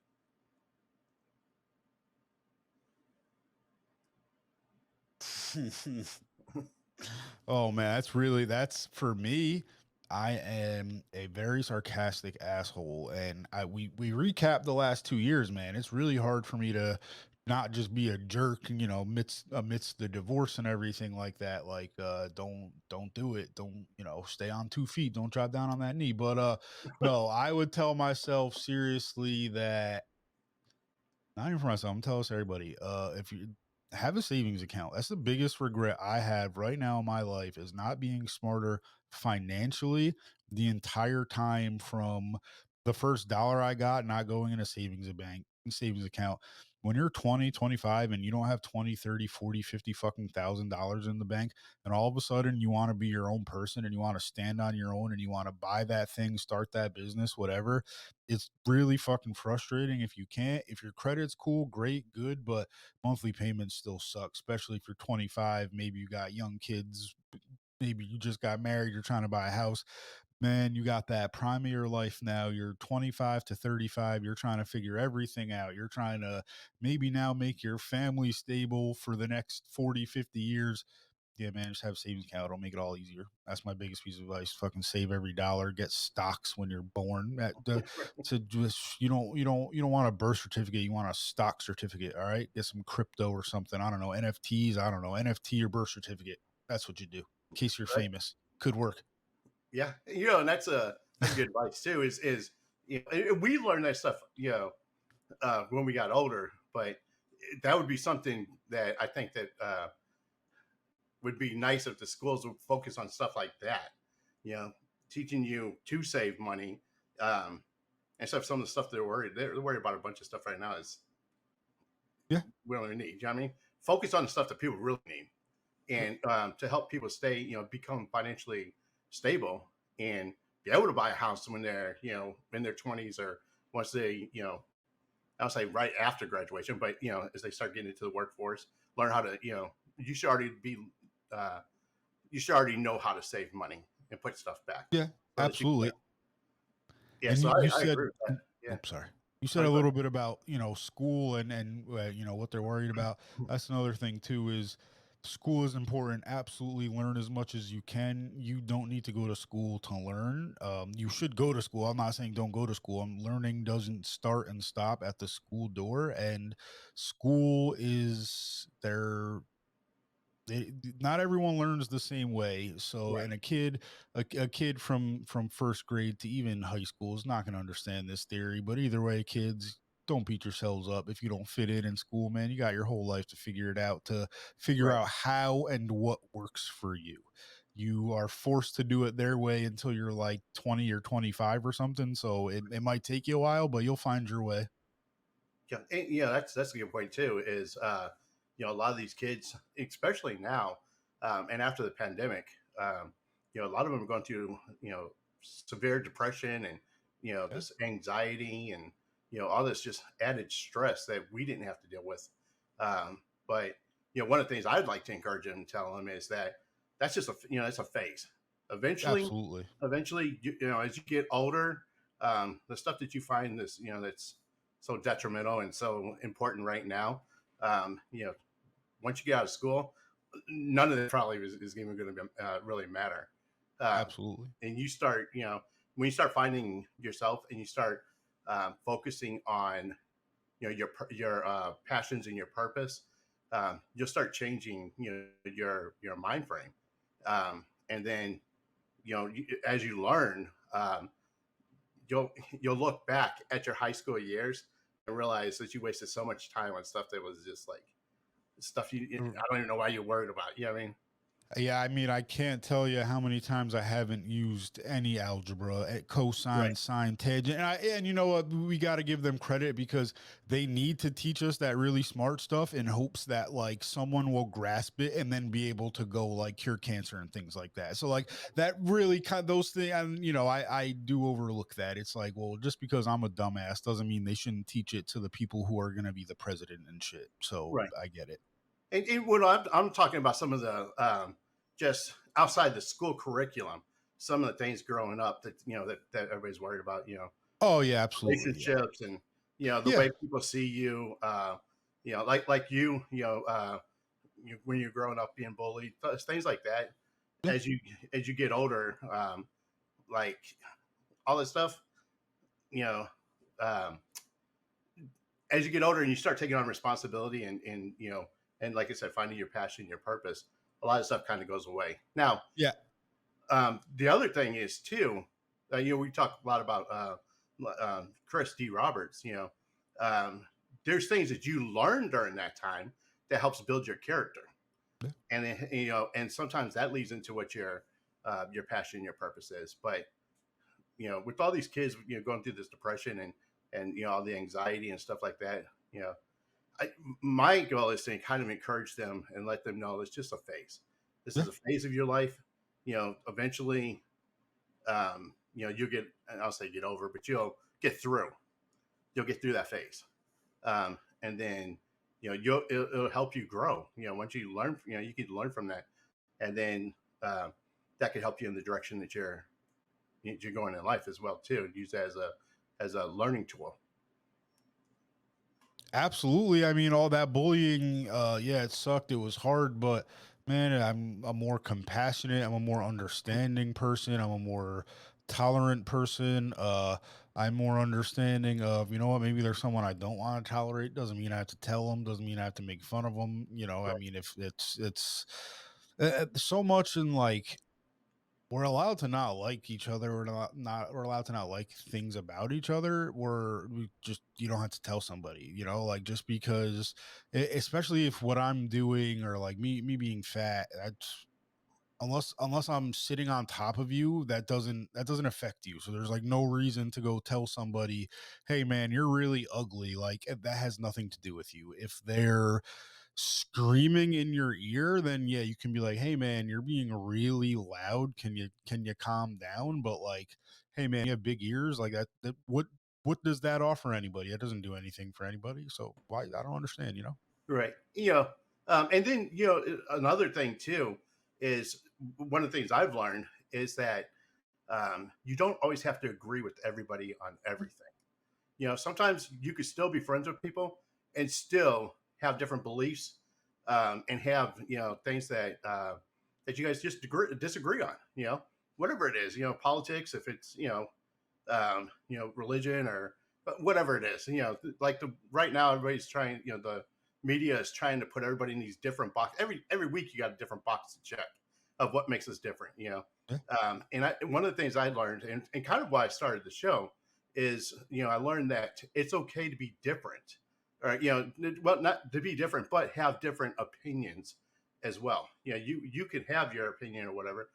Oh man, that's for me. I am a very sarcastic asshole, and we recapped the last 2 years, man. It's really hard for me to not just be a jerk, amidst the divorce and everything like that. Like, don't do it. Don't stay on 2 feet. Don't drop down on that knee. But no, I would tell myself seriously that not even for myself. I'm telling everybody. If you have a savings account, that's the biggest regret I have right now in my life is not being smarter financially the entire time from the first dollar I got, not going in a savings account. When you're 20, 25, and you don't have 20, 30, 40, 50 fucking $1,000 in the bank, and all of a sudden you want to be your own person and you want to stand on your own and you want to buy that thing, start that business, whatever, it's really fucking frustrating if you can't. If your credit's cool, great, good, but monthly payments still suck, especially if you're 25, maybe you got young kids, maybe you just got married, you're trying to buy a house. Man, you got that prime of your life now. You're 25 to 35. You're trying to figure everything out. You're trying to maybe now make your family stable for the next 40, 50 years. Yeah, man, just have a savings account. It'll make it all easier. That's my biggest piece of advice. Fucking save every dollar. Get stocks when you're born. To just you don't want a birth certificate. You want a stock certificate. All right, get some crypto or something. I don't know NFTs. I don't know NFT or birth certificate. That's what you do in case you're Right? famous. Could work. Yeah, and that's good advice too. Is we learned that stuff, when we got older, but that would be something that I think that would be nice if the schools would focus on stuff like that. You know, teaching you to save money, instead of some of the stuff they're worried about a bunch of stuff right now is Yeah. we don't really need. You know what I mean? Focus on the stuff that people really need, Yep. and to help people stay, become financially stable and be able to buy a house when they're, in their 20s, or once they, I'll say right after graduation, but as they start getting into the workforce, learn how to, you should already be, uh, you should already know how to save money and put stuff back Yeah. so that you can. Absolutely. Yeah, And so you I agree said, with that. Yeah. oops, sorry. You said No, a go little bit about school and what they're worried about. ahead. That's another thing too. Is school is important. Absolutely, learn as much as you can. You don't need to go to school to learn. You should go to school. I'm not saying don't go to school. Learning doesn't start and stop at the school door. And school is there, not everyone learns the same way. So, Right. and a kid from first grade to even high school is not going to understand this theory. But either way, kids, don't beat yourselves up if you don't fit in school, man. You got your whole life to figure it out, to figure Right. out how and what works for you. You are forced to do it their way until you're like 20 or 25 or something. So it might take you a while, but you'll find your way. Yeah, and, that's a good point too. Is a lot of these kids, especially now, and after the pandemic, a lot of them are going through severe depression, and Yeah, this anxiety, and all this just added stress that we didn't have to deal with. But one of the things I'd like to encourage them and tell them is that that's just it's a phase. Eventually, absolutely. as you get older, the stuff that you find that's so detrimental and so important right now. Once you get out of school, none of it probably is even going to really matter. Um, Absolutely. and you start, when you start finding yourself and you start focusing on, your passions and your purpose, you'll start changing, your mind frame, and then, as you learn, you'll look back at your high school years and realize that you wasted so much time on stuff that was just like stuff I don't even know why you're worried about. You know what I mean? Yeah, I mean, I can't tell you how many times I haven't used any algebra, Right. cosine, sine, tangent, and you know what? We got to give them credit because they need to teach us that really smart stuff in hopes that like someone will grasp it and then be able to go like cure cancer and things like that. So like that really kind of those things, and I do overlook that. It's like, well, just because I'm a dumbass doesn't mean they shouldn't teach it to the people who are going to be the president and shit. So Right. I get it. And when I'm talking about some of the just outside the school curriculum, some of the things growing up that that everybody's worried about. Oh yeah, absolutely. Yeah. Relationships and the Yeah. way people see you. Like when you're growing up being bullied, things like that. Yeah. As you get older, like all this stuff, you know, um, as you get older and you start taking on responsibility and like I said, finding your passion, your purpose, a lot of stuff kind of goes away. Now, Yeah. the other thing is too, we talk a lot about Chris D. Roberts. Um, there's things that you learn during that time that helps build your character, Yeah. and and sometimes that leads into what your passion, your purpose is. But with all these kids, going through this depression and all the anxiety and stuff like that, I, my goal is to kind of encourage them and let them know it's just a phase. This Yeah. is a phase of your life. Eventually, you'll get, and I'll say get over, but you'll get through. You'll get through that phase, and then it'll help you grow. Once you learn, you can learn from that, and then that could help you in the direction that you're going in life as well too. Use that as a learning tool. Absolutely. I mean, all that bullying, yeah, it sucked. It was hard, but man, I'm a more compassionate, I'm a more understanding person, I'm a more tolerant person. I'm more understanding of, you know what, maybe there's someone I don't want to tolerate. Doesn't mean I have to tell them, doesn't mean I have to make fun of them. I Right. mean, if so much in like, we're allowed to not like each other. We're allowed to not like things about each other. We just, you don't have to tell somebody, like just because, especially if what I'm doing or like me being fat, that's unless I'm sitting on top of you, that doesn't affect you. So there's like no reason to go tell somebody, hey man, you're really ugly. Like that has nothing to do with you. If they're screaming in your ear, then yeah, you can be like, hey man, you're being really loud, can you calm down? But like, hey man, you have big ears, like that what does that offer anybody? It doesn't do anything for anybody. So why, I don't understand, Right. And then another thing too is one of the things I've learned is that you don't always have to agree with everybody on everything. Sometimes you could still be friends with people and still have different beliefs, and have things that you guys just disagree on. Whatever it is. Politics. If it's religion or but whatever it is. Like right now everybody's trying. The media is trying to put everybody in these different boxes. Every week you got a different box to check of what makes us different. Yeah. And one of the things I learned, and kind of why I started the show, is I learned that it's okay to be different, or well, not to be different, but have different opinions as well. You can have your opinion or whatever,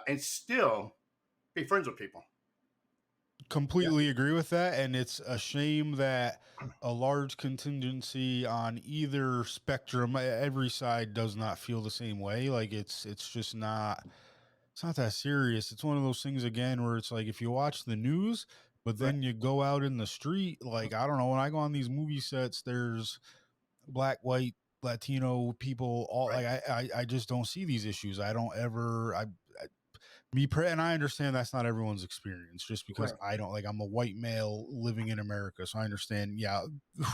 and still be friends with people. Yeah. Completely agree with that, and it's a shame that a large contingency on either spectrum, every side does not feel the same way. Like it's just not, it's not that serious. It's one of those things again where it's like if you watch the news, but Right. then you go out in the street, like I don't know, when I go on these movie sets, there's black, white, Latino people, all Right. like I just don't see these issues. I don't ever I and I understand that's not everyone's experience just because Right. I don't, like, I'm a white male living in America, so I understand, yeah,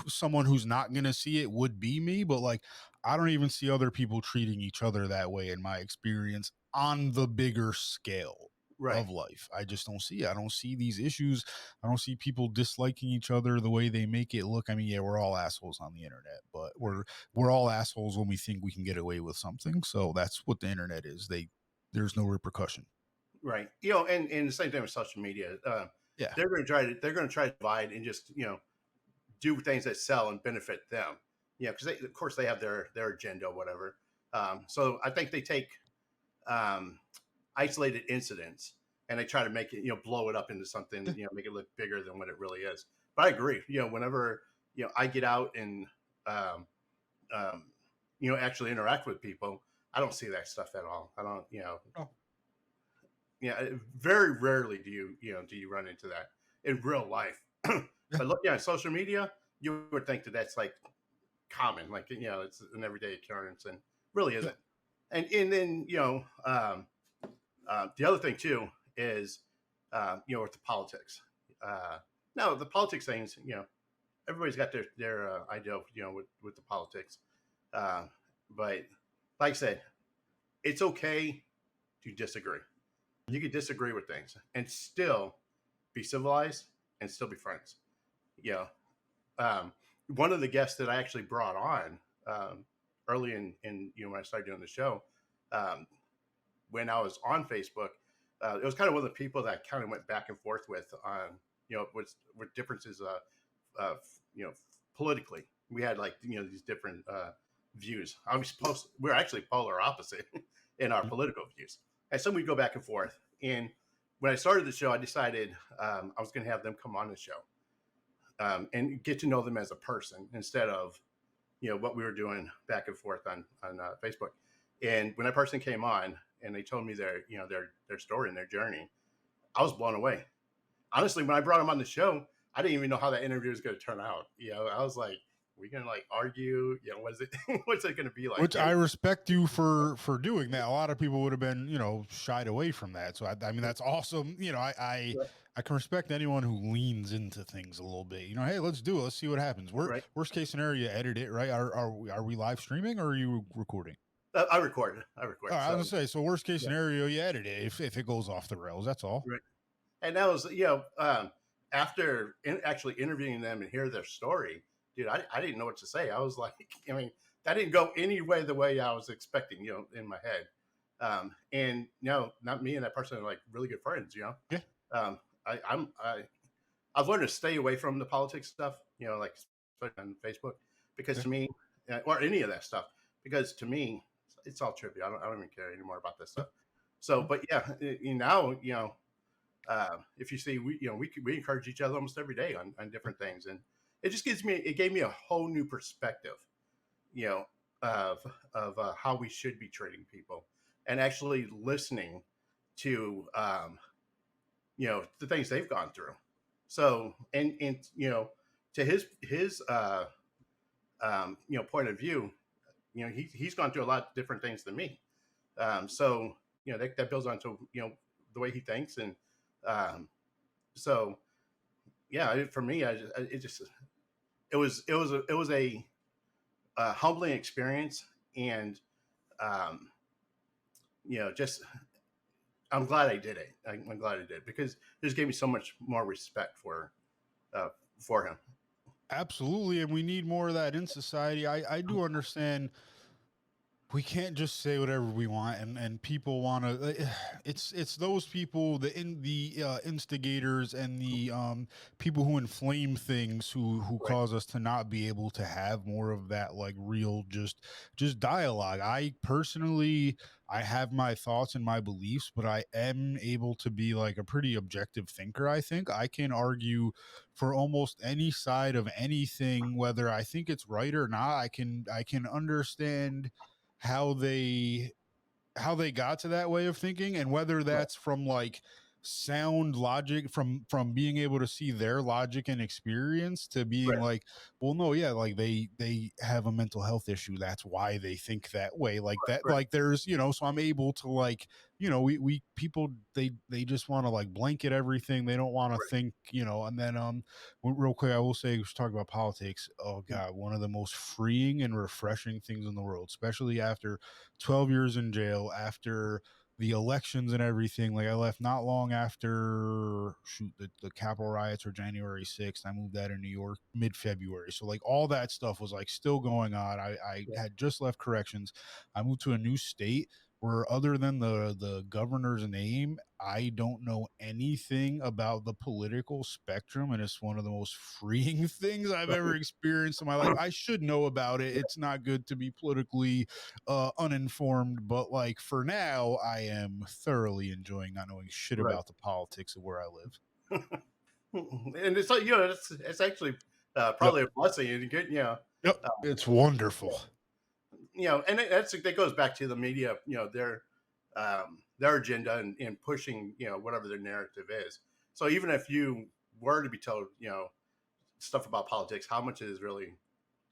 someone who's not going to see it would be me, but like I don't even see other people treating each other that way in my experience on the bigger scale Right. of life. I just don't see it. I don't see these issues. I don't see people disliking each other the way they make it look. I mean, yeah, we're all assholes on the internet, but we're all assholes when we think we can get away with something. So that's what the internet is. There's no repercussion. Right. And the same thing with social media. Yeah. They're going to try to divide and just do things that sell and benefit them. Because of course they have their agenda or whatever. So I think they take um, isolated incidents and they try to make it blow it up into something, make it look bigger than what it really is. But I agree. Whenever I get out and um, um, actually interact with people, I don't see that stuff at all. I don't. Oh, Very rarely do you run into that in real life. yeah. But look, social media, you would think that that's like common, like it's an everyday occurrence, and really Yeah. isn't. And then The other thing too is, with the politics. Uh, no, the politics things, everybody's got their idea of, with the politics. Uh, but like I said, it's okay to disagree. You can disagree with things and still be civilized and still be friends. You know, one of the guests that I actually brought on early in when I started doing the show, um, when I was on Facebook, it was kind of one of the people that I kind of went back and forth with on with differences of politically. We had like these different views. We're actually polar opposite in our political views, and so we go back and forth. And when I started the show, I decided I was going to have them come on the show and get to know them as a person instead of what we were doing back and forth on Facebook. And when that person came on and they told me their story and their journey, I was blown away. Honestly, when I brought them on the show, I didn't even know how that interview was going to turn out. I was like, "We gonna like argue? What is it? What's it going to be like?" Which I respect you for doing that. A lot of people would have been, shied away from that. So I mean, that's awesome. I can respect anyone who leans into things a little bit. Hey, let's do it. Let's see what happens. Right. Worst case scenario, you edit it, right? Are we live streaming or are you recording? I recorded. I was gonna say, so worst case scenario, you edit it if it goes off the rails. That's all. Right. And that was after actually interviewing them and hear their story, dude, I didn't know what to say. I was like, I mean, that didn't go any way the way I was expecting, in my head. And not me and that person are like really good friends, Yeah. I've learned to stay away from the politics stuff, like especially on Facebook, because to me, or any of that stuff, because to me, it's all trivial. I don't even care anymore about this stuff. So, but yeah, now, if you see, we encourage each other almost every day on different things, and it gave me a whole new perspective, of how we should be treating people, and actually listening to the things they've gone through. So, and to his point of view, he's gone through a lot of different things than me. So that builds onto the way he thinks, and so yeah, for me, it was a humbling experience, and just I'm glad I did it. I'm glad I did, because it just gave me so much more respect for him. Absolutely, and we need more of that in society. I do understand we can't just say whatever we want, and people want to. It's those people, the instigators and the people who inflame things, who Right. cause us to not be able to have more of that like real just dialogue. I personally, I have my thoughts and my beliefs, but I am able to be like a pretty objective thinker. I think I can argue for almost any side of anything, whether I think it's right or not. I can understand how they got to that way of thinking, and whether Right. that's from like sound logic, from being able to see their logic and experience, to being Right. like, well, no, yeah, like they have a mental health issue, that's why they think that way, like that, Right. like there's, so I'm able to like, we people, they just want to like blanket everything, they don't want to Right. think, and then real quick, I will say, we should talk about politics. Oh god, one of the most freeing and refreshing things in the world, especially after 12 years in jail, after the elections and everything. Like I left not long after the Capitol riots, or January 6th. I moved out of New York mid-February. So like all that stuff was like still going on. I had just left corrections. I moved to a new state where, other than the governor's name, I don't know anything about the political spectrum, and it's one of the most freeing things I've ever experienced in my life. I should know about it. It's not good to be politically uninformed, but like for now, I am thoroughly enjoying not knowing shit Right. about the politics of where I live. And it's like it's actually Yep. probably a blessing, and good, Yep. It's wonderful. and that goes back to the media, their agenda, and pushing whatever their narrative is. So even if you were to be told stuff about politics, how much is really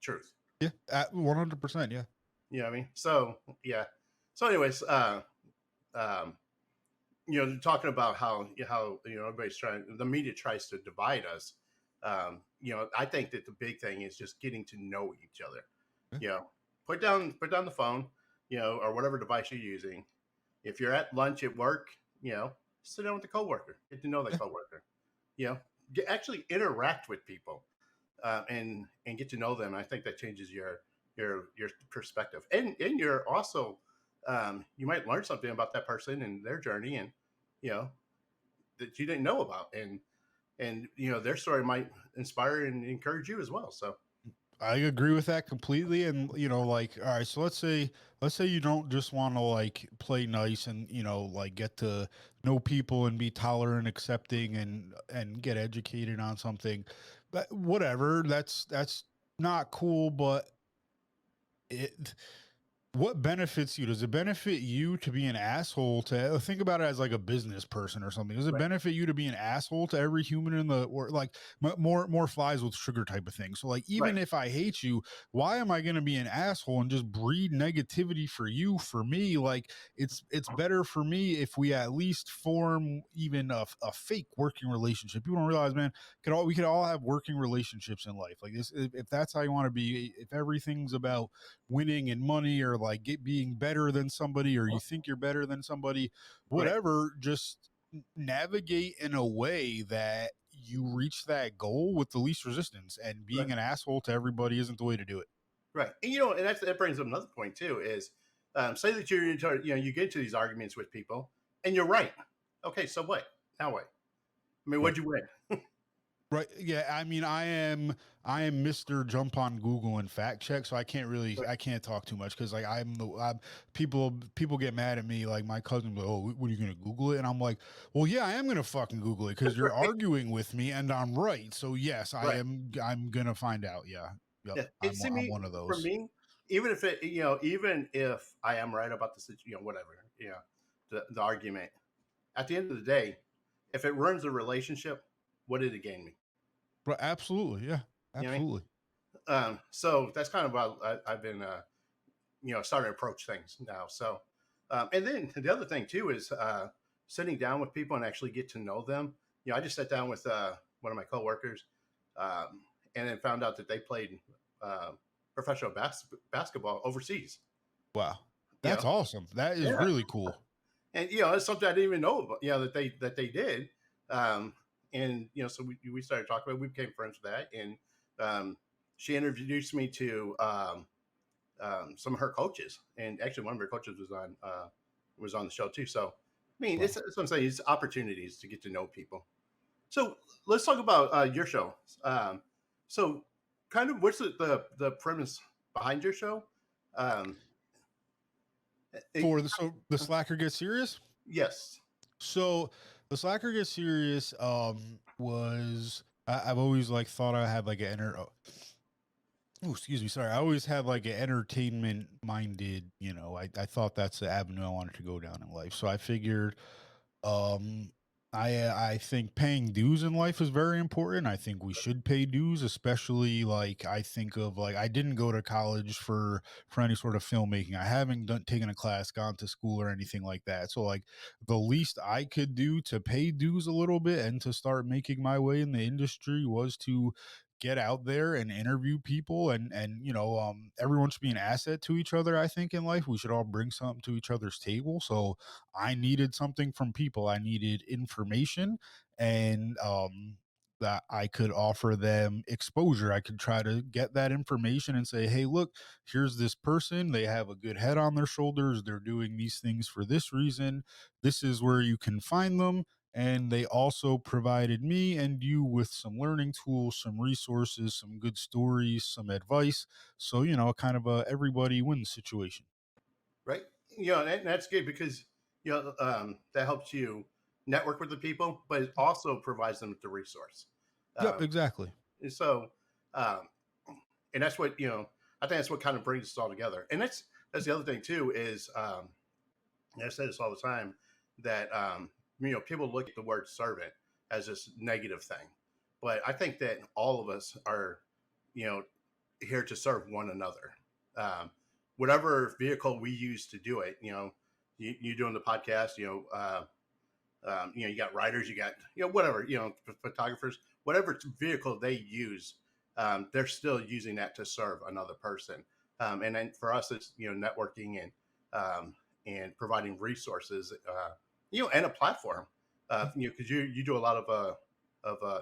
truth? Yeah. At 100%. Yeah. You know what I mean? So yeah. So anyways, um, talking about how everybody's trying, the media tries to divide us. I think that the big thing is just getting to know each other. Yeah. You know, put down the phone, or whatever device you're using. If you're at lunch at work, sit down with the coworker, get to know the Yeah. coworker. Actually interact with people, and get to know them. I think that changes your perspective, and you're also, you might learn something about that person and their journey, and you know that you didn't know about, and their story might inspire and encourage you as well. So I agree with that completely. And like, all right, so let's say you don't just want to like play nice and like get to know people and be tolerant, accepting, and get educated on something, but whatever. That's not cool, but it what benefits you? Does it benefit you to be an asshole to think about it as like a business person or something? Does it right, benefit you to be an asshole to every human in the or like more flies with sugar type of thing? So like right, even if I hate you, why am I going to be an asshole and just breed negativity for you for me? Like it's better for me if we at least form even a fake working relationship. People don't realize, man, we could all have working relationships in life. Like this, if that's how you want to be, if everything's about winning and money or like being better than somebody or you think you're better than somebody, right, whatever, just navigate in a way that you reach that goal with the least resistance, and right, being an asshole to everybody isn't the way to do it. right. And that brings up another point too. Is say that you get into these arguments with people, and you're right. Okay, so what? Now what? I mean, Right. what'd you win? Right. Yeah. I mean, I am Mr. Jump on Google and fact check, so Right, I can't talk too much because like people get mad at me. Like my cousin, like, oh, what are you gonna Google it? And I'm like, well, yeah, I am gonna fucking Google it because you're right, arguing with me and I'm right. So yes, right. I'm gonna find out. Yeah. Yep. Yeah, it's to I'm me, one of for those. me, even if I am right about the situation, whatever, the argument. At the end of the day, if it ruins the relationship, what did it gain me? But absolutely, yeah, You know what absolutely. I mean? So that's kind of how I've been, starting to approach things now. So, and then the other thing too is sitting down with people and actually get to know them. I just sat down with one of my coworkers, um, and then found out that they played uh, professional basketball overseas. Wow, You that's know, awesome. That is yeah, really cool. and it's something I didn't even know about. That they did, um, and so we started talking about. It. We became friends with that, and um, she introduced me to some of her coaches, and actually one of her coaches was on the show too. So, I mean, Wow. it's what I'm saying. It's opportunities to get to know people. So let's talk about your show. Um, so, kind of, what's the premise behind your show? Um, it, For the slacker gets serious. yes. So the slacker gets serious was I've always like thought I had like an excuse me, sorry. I always had like an entertainment minded, I thought that's the avenue I wanted to go down in life. So I figured um, I think paying dues in life is very important. I think we should pay dues, especially like I think of like I didn't go to college for any sort of filmmaking. I haven't taken a class, gone to school or anything like that. So like the least I could do to pay dues a little bit and to start making my way in the industry was to get out there and interview people, and everyone should be an asset to each other. I think in life we should all bring something to each other's table. So I needed something from people. I needed information, and that I could offer them exposure. I could try to get that information and say, hey, look, here's this person. They have a good head on their shoulders. They're doing these things for this reason. This is where you can find them. And they also provided me and you with some learning tools, some resources, some good stories, some advice. So, kind of a everybody wins situation. Right. And that's good because that helps you network with the people, but it also provides them with the resource. Yep, Um, exactly. and so, um, and that's what I think that's what kind of brings us all together. And that's the other thing too is, and I say this all the time, that people look at the word servant as this negative thing, but I think that all of us are you know here to serve one another. Um, Whatever vehicle we use to do it, you doing the podcast, You got writers, you got whatever, photographers, whatever vehicle they use, they're still using that to serve another person. And then for us, it's networking and providing resources, and a platform. Because you do a lot of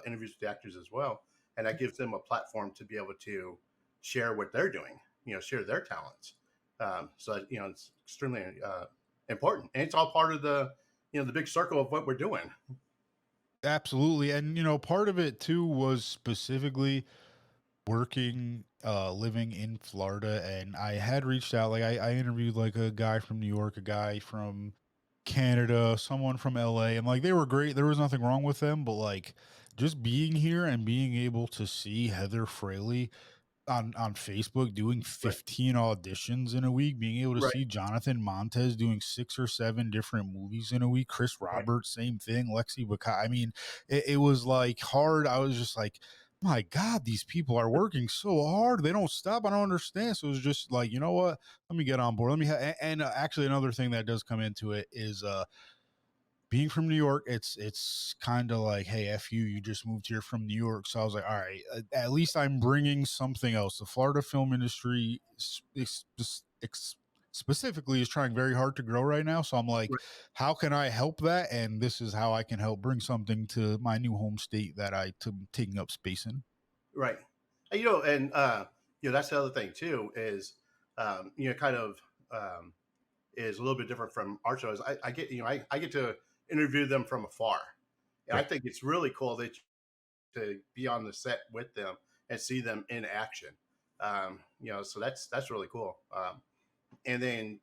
interviews with the actors as well, and that gives them a platform to be able to share what they're doing, share their talents. So it's extremely important, and it's all part of the big circle of what we're doing. Absolutely. And, you know, part of it too was specifically living in Florida. And I had reached out, like, I interviewed like a guy from New York, a guy from Canada, someone from LA, and like they were great. There was nothing wrong with them, but like just being here and being able to see Heather Fraley on Facebook doing Right, 15 auditions in a week, being able to right, see Jonathan Montez doing 6 or 7 different movies in a week, Chris right, Roberts, same thing, Lexi Bakai. I mean, it was like hard. I was just like, my God, these people are working so hard. They don't stop. I don't understand. So it was just like, you know what? Let me get on board. Let me and actually another thing that does come into it is being from New York, it's kind of like, hey, f you, you just moved here from New York. So I was like, all right, at least I'm bringing something else. The Florida film industry specifically is trying very hard to grow right now. So I'm like, right, how can I help that? And this is how I can help bring something to my new home state that taking up space in. right. And that's the other thing too is kind of is a little bit different from our shows. I get I get to interview them from afar, and I Right. think it's really cool that to be on the set with them and see them in action. So that's really cool. And then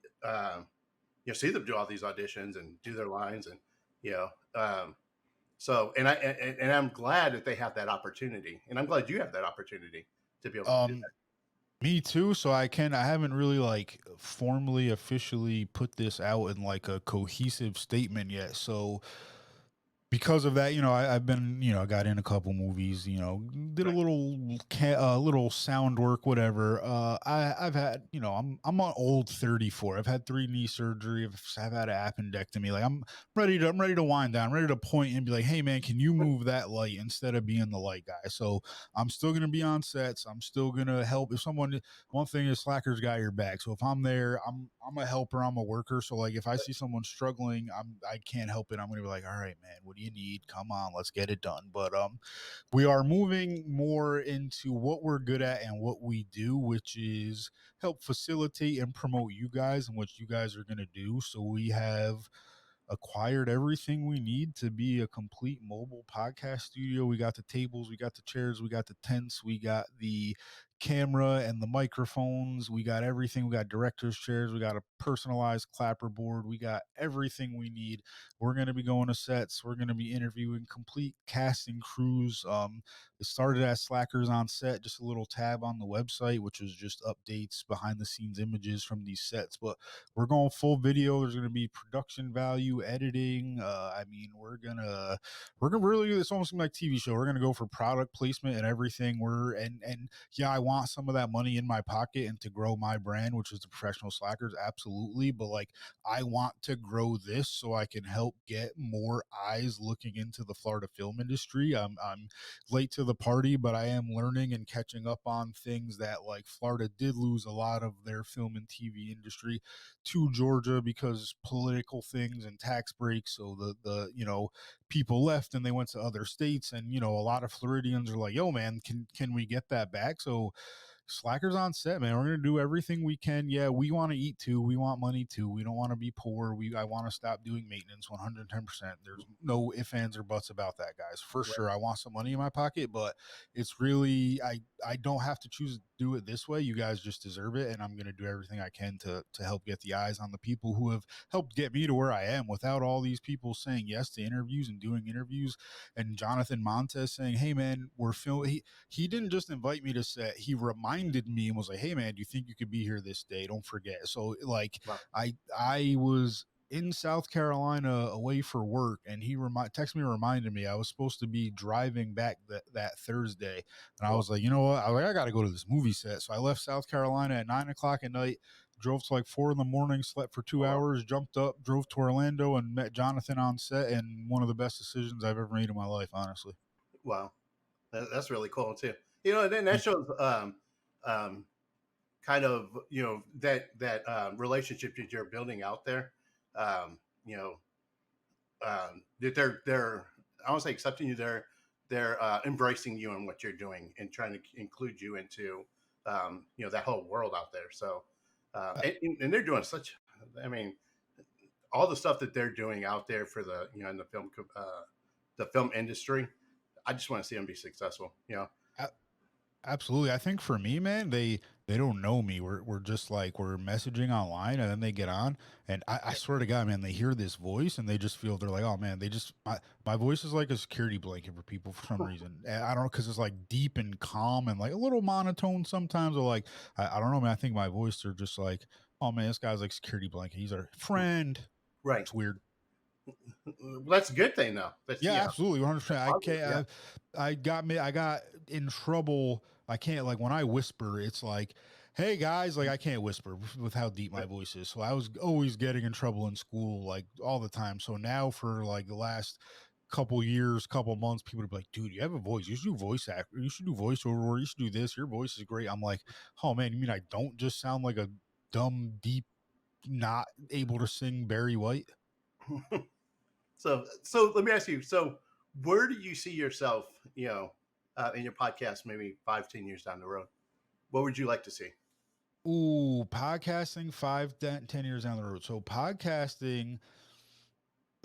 see them do all these auditions and do their lines, and you know, um, and I'm glad that they have that opportunity, and I'm glad you have that opportunity to be able to do Um, Me too. So I haven't really like formally officially put this out in like a cohesive statement yet. So because of that, you know, I've been, you know, I got in a couple movies, you know, did that. a Right, little sound work, whatever. I've had, you know, I'm on old 34. I've had 3 knee surgery. I've had an appendectomy. Like I'm ready to wind down, ready to point and be like, hey man, can you right, move that light instead of being the light guy? So I'm still gonna be on sets. I'm still gonna help if someone. One thing is Slackers got your back. So if I'm there, I'm a helper. I'm a worker. So like if I see someone struggling, I can't help it. I'm gonna be like, all right, man, what do you need? Come on, let's get it done. But we are moving more into what we're good at and what we do, which is help facilitate and promote you guys and what you guys are gonna do. So we have acquired everything we need to be a complete mobile podcast studio. We got the tables, we got the chairs, we got the tents, we got the camera and the microphones, we got everything. We got director's chairs, we got a personalized clapper board, we got everything we need. We're going to be going to sets, we're going to be interviewing complete casting crews. It started as Slackers on Set, just a little tab on the website, which was just updates, behind the scenes images from these sets, but we're going full video. There's going to be production value, editing. I mean, we're gonna really. It's almost like TV show. We're gonna go for product placement and everything. And yeah, I want some of that money in my pocket and to grow my brand, which is the Professional Slackers, absolutely. But like, I want to grow this so I can help get more eyes looking into the Florida film industry. I'm late to the party, but I am learning and catching up on things that like Florida did lose a lot of their film and TV industry to Georgia because political things and tax breaks. So the you know, people left and they went to other states, and you know, a lot of Floridians are like, yo man, can we get that back? So Slackers on Set, man. We're gonna do everything we can. Yeah, we want to eat too. We want money too. We don't want to be poor. I want to stop doing maintenance 110%. There's no ifs, ands, or buts about that, guys. For right, sure. I want some money in my pocket, but it's really I don't have to choose to do it this way. You guys just deserve it, and I'm gonna do everything I can to help get the eyes on the people who have helped get me to where I am. Without all these people saying yes to interviews and doing interviews, and Jonathan Montez saying, "Hey man, we're filming." He didn't just invite me to set, he reminded me and was like, hey man, do you think you could be here this day? Don't forget. So like wow, I was in South Carolina away for work, and he texted me, reminded me I was supposed to be driving back that Thursday, and I Well, was like, you know what, I got to go to this movie set. So I left South Carolina at 9 o'clock at night, drove to like 4 in the morning, slept for two oh, wow. hours, jumped up, drove to Orlando, and met Jonathan on set. And one of the best decisions I've ever made in my life, honestly. Wow. That's really cool too. You know, and then that shows um, kind of that relationship that you're building out there. You know, that they're I don't say accepting you. They're embracing you and what you're doing and trying to include you into that whole world out there. So and they're doing such. I mean, all the stuff that they're doing out there for the in the film industry. I just want to see them be successful. Uh, Absolutely. I think for me, man, they don't know me. We're just like we're messaging online, and then they get on, and I swear to God, man, they hear this voice and they just feel they're like, oh man, they just my voice is like a security blanket for people for some reason. And I don't know, because it's like deep and calm and like a little monotone sometimes. Or like I don't know, man. I think my voice are just like, oh man, this guy's like security blanket. He's our friend. Right. It's weird. Well, that's a good thing, though. That's Yeah, absolutely, 100%. that's I positive. Yeah. can't. I got in trouble. I can't like when I whisper. It's like, hey guys, like I can't whisper with how deep my Right. voice is. So I was always getting in trouble in school, like all the time. So now for like the last couple years, couple months, people would be like, dude, you have a voice. You should do voice act. You should do voiceover. Or you should do this. Your voice is great. I'm like, oh man, you mean I don't just sound like a dumb, deep, not able to sing Barry White? So let me ask you. So where do you see yourself? In your podcast, maybe 5, 10 years down the road. What would you like to see? Ooh, podcasting 5, 10 years down the road. So podcasting,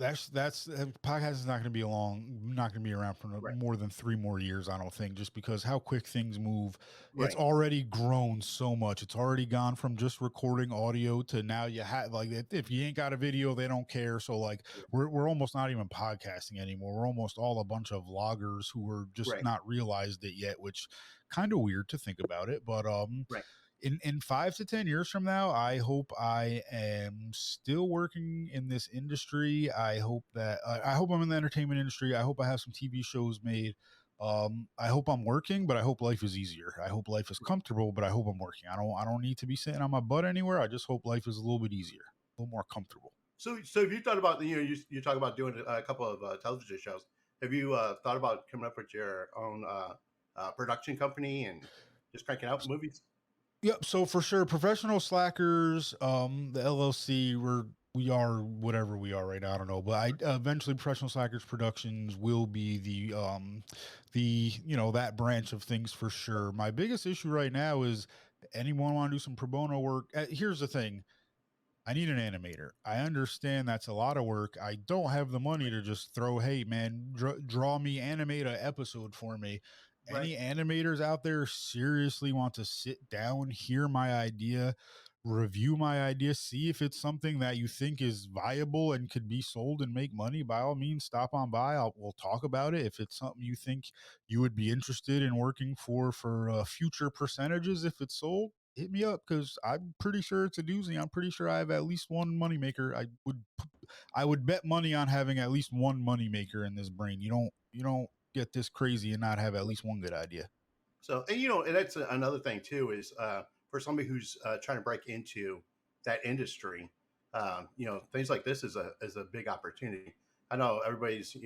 podcast is not going to be not going to be around for Right. more than 3 more years, I don't think, just because how quick things move. It's Right. already grown so much. It's already gone from just recording audio to now you have like if you ain't got a video, they don't care. So like we're almost not even podcasting anymore. We're almost all a bunch of vloggers who are just Right. not realized it yet, which kind of weird to think about it, but Right. in 5 to 10 years from now, I hope I am still working in this industry. I hope I'm in the entertainment industry. I hope I have some TV shows made. I hope I'm working, but I hope life is easier. I hope life is comfortable, but I hope I'm working. I don't need to be sitting on my butt anywhere. I just hope life is a little bit easier, a little more comfortable. So have you thought about you talk about doing a couple of television shows? Have you thought about coming up with your own production company and just cranking out movies? Yep. So for sure, professional slackers, the LLC, we are whatever we are right now. I don't know, but eventually professional slackers productions will be the that branch of things for sure. My biggest issue right now is anyone want to do some pro bono work. Here's the thing: I need an animator. I understand that's a lot of work. I don't have the money to just throw, hey man, draw me, animate a episode for me. Right. Any animators out there seriously want to sit down, hear my idea, review my idea, see if it's something that you think is viable and could be sold and make money? By all means, stop on by. We'll talk about it. If it's something you think you would be interested in working for future percentages, if it's sold, hit me up because I'm pretty sure it's a doozy. I'm pretty sure I have at least one moneymaker. I would bet money on having at least one moneymaker in this brain. You don't get this crazy and not have at least one good idea. So, and that's another thing too is for somebody who's trying to break into that industry, things like this is a big opportunity. I know everybody's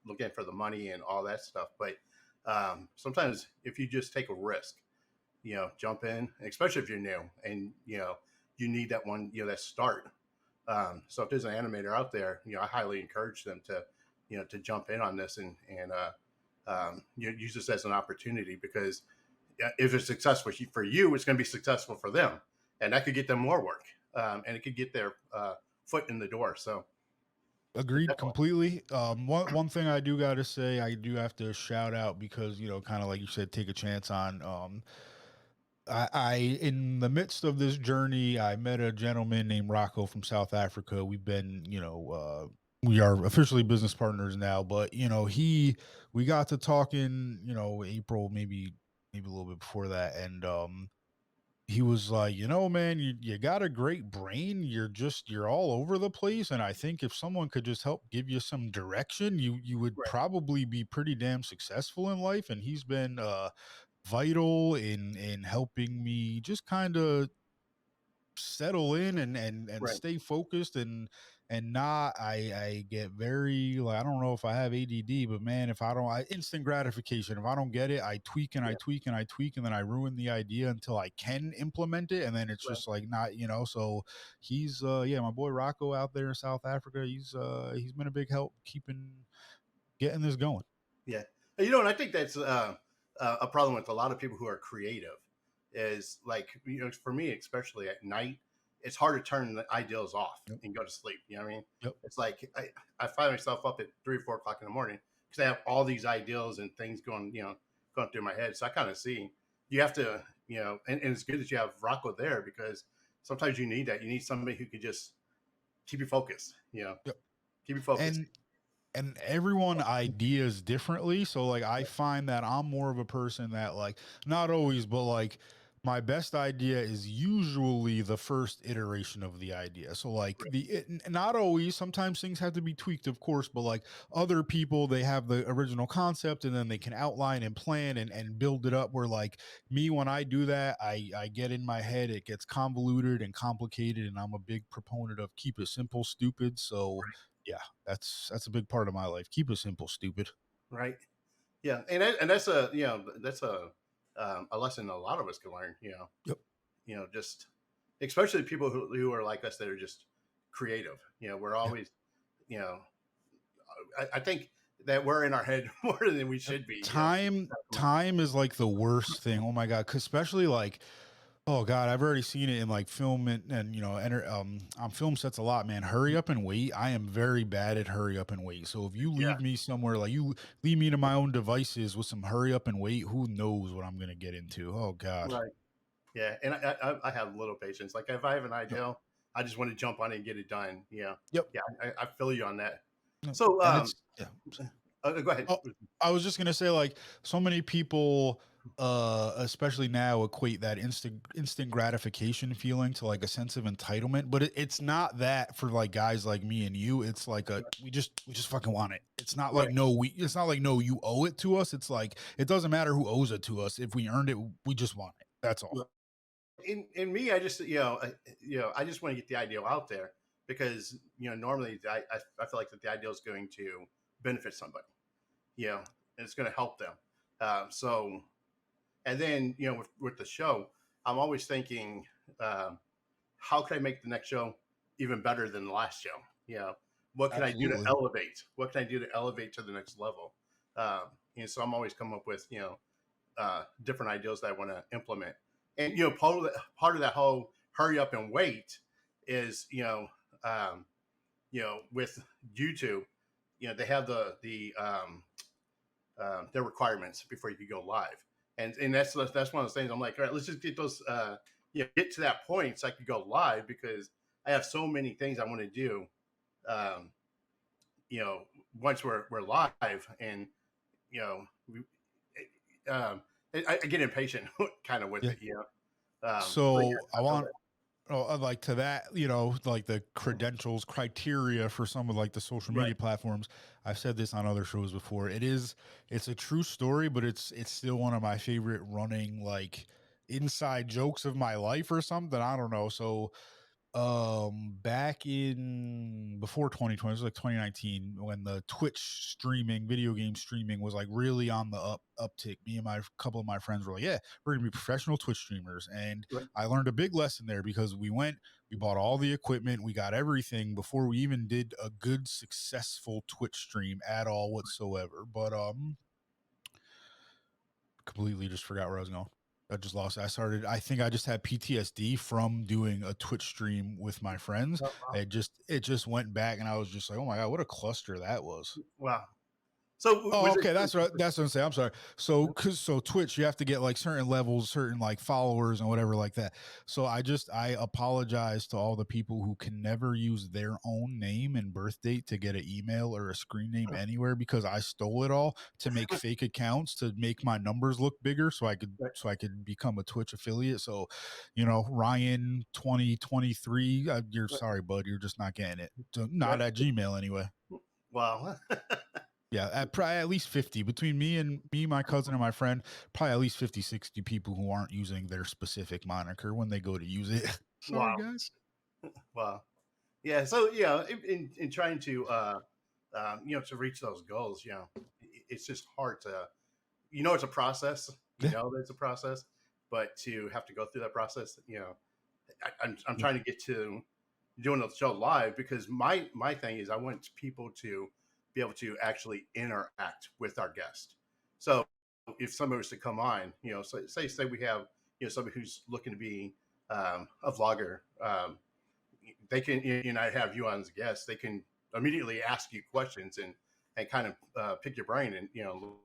looking for the money and all that stuff, but sometimes if you just take a risk, jump in, especially if you're new and you need that one, that start. So if there's an animator out there, I highly encourage them to, to jump in on this and use this as an opportunity because if it's successful for you, it's going to be successful for them, and that could get them more work, and it could get their foot in the door. So, Agreed definitely. completely. One thing I do got to say, I do have to shout out because kind of like you said, take a chance on. I in the midst of this journey, I met a gentleman named Rocco from South Africa. We've been, we are officially business partners now, but we got to talking, April, maybe a little bit before that, and he was like, you know, man, you got a great brain. You're all over the place. And I think if someone could just help give you some direction, you would Right. probably be pretty damn successful in life. And he's been vital in helping me just kind of settle in and Right. stay focused and not I get very like I don't know if I have ADD, but man, if I don't instant gratification, if I don't get it, I tweak and I Yeah. tweak and I tweak and then I ruin the idea until I can implement it, and then it's Right. just like not, so he's yeah, my boy Rocco out there in South Africa, he's been a big help keeping getting this going. Yeah. And I think that's a problem with a lot of people who are creative is like, for me, especially at night, it's hard to turn the ideals off Yep. and go to sleep. You know what I mean? Yep. It's like I find myself up at 3 or 4 o'clock in the morning because I have all these ideals and things going through my head. So I kind of see you have to, and it's good that you have Rocco there because sometimes you need that. You need somebody who could just keep you focused, Yep. keep you focused. And everyone ideas differently, so like I find that I'm more of a person that like not always, but like my best idea is usually the first iteration of the idea. So like not always, sometimes things have to be tweaked, of course, but like other people, they have the original concept and then they can outline and plan and build it up, where like me, when I do that, I get in my head, it gets convoluted and complicated, and I'm a big proponent of keep it simple stupid. So yeah, that's a big part of my life. Keep it simple, stupid. Right. Yeah, and that's a lesson a lot of us can learn. Yep. Just especially people who are like us that are just creative. We're Yeah. always, you know, I think that we're in our head more than we Yep. should be. Time is like the worst thing. Oh my god, 'cause especially like oh god, I've already seen it in like film and on film sets a lot, man. Hurry up and wait. I am very bad at hurry up and wait. So if you Yeah, leave me somewhere like you leave me to my own devices with some hurry up and wait, who knows what I'm gonna get into? Oh god. right. Yeah, and I have little patience. Like if I have an Yep. idea, I just want to jump on it and get it done. Yep. Yeah, I feel you on that. Yep. So, And it's yeah. go ahead. Oh, I was just gonna say, like, so many people, especially now, equate that instant gratification feeling to like a sense of entitlement, but it's not that for like guys like me and you. It's like we just fucking want it. It's not like Right. no, it's not like no, you owe it to us. It's like it doesn't matter who owes it to us. If we earned it, we just want it. That's all. In me, I just I just want to get the ideal out there because normally I feel like that the ideal is going to benefit somebody, and it's going to help them. So and then with the show, I'm always thinking, um, how can I make the next show even better than the last show? What can I do to Absolutely. elevate? What can I do to elevate to the next level? So I'm always coming up with different ideas that I want to implement. And part of that whole hurry up and wait is with YouTube, they have their requirements before you can go live, and that's one of those things. I'm like, all right, let's just get those get to that point so I can go live because I have so many things I want to do. Um, Once we're live, and you know, we, I get impatient kind of with Yeah. it. But yeah, So I I feel want that. like to that, like the credentials criteria for some of like the social Right. media platforms. I've said this on other shows before. It's a true story, but it's still one of my favorite running like inside jokes of my life or something. I don't know. So back in before 2020, it was like 2019 when the Twitch streaming, video game streaming was like really on the uptick. Me and my couple of my friends were like, yeah, we're gonna be professional Twitch streamers. And Right. I learned a big lesson there because we bought all the equipment, we got everything before we even did a good successful Twitch stream at all whatsoever. But completely just forgot where I was going. I just lost. I think I just had PTSD from doing a Twitch stream with my friends. Oh, wow. It just went back and I was just like, oh my God, what a cluster that was. Wow. Oh, was it? okay, that's right. That's what I'm saying. I'm sorry. So, cause so Twitch, you have to get like certain levels, certain like followers and whatever like that. So I apologize to all the people who can never use their own name and birth date to get an email or a screen name anywhere because I stole it all to make fake accounts to make my numbers look bigger so I could become a Twitch affiliate. So, Ryan 2023, you're sorry, bud, you're just not getting it. So, not at Gmail anyway. Wow. Yeah, probably at least 50 between me, my cousin, and my friend, probably at least 50, 60 people who aren't using their specific moniker when they go to use it. Sorry, Wow. guys. Wow. Yeah. So in trying to to reach those goals, it's just hard to it's a process. Yeah. That it's a process, but to have to go through that process, I'm Yeah. trying to get to doing the show live because my thing is I want people to be able to actually interact with our guest. So if somebody was to come on, say we have somebody who's looking to be a vlogger, they can I have you on as a guest. They can immediately ask you questions and kind of pick your brain and you know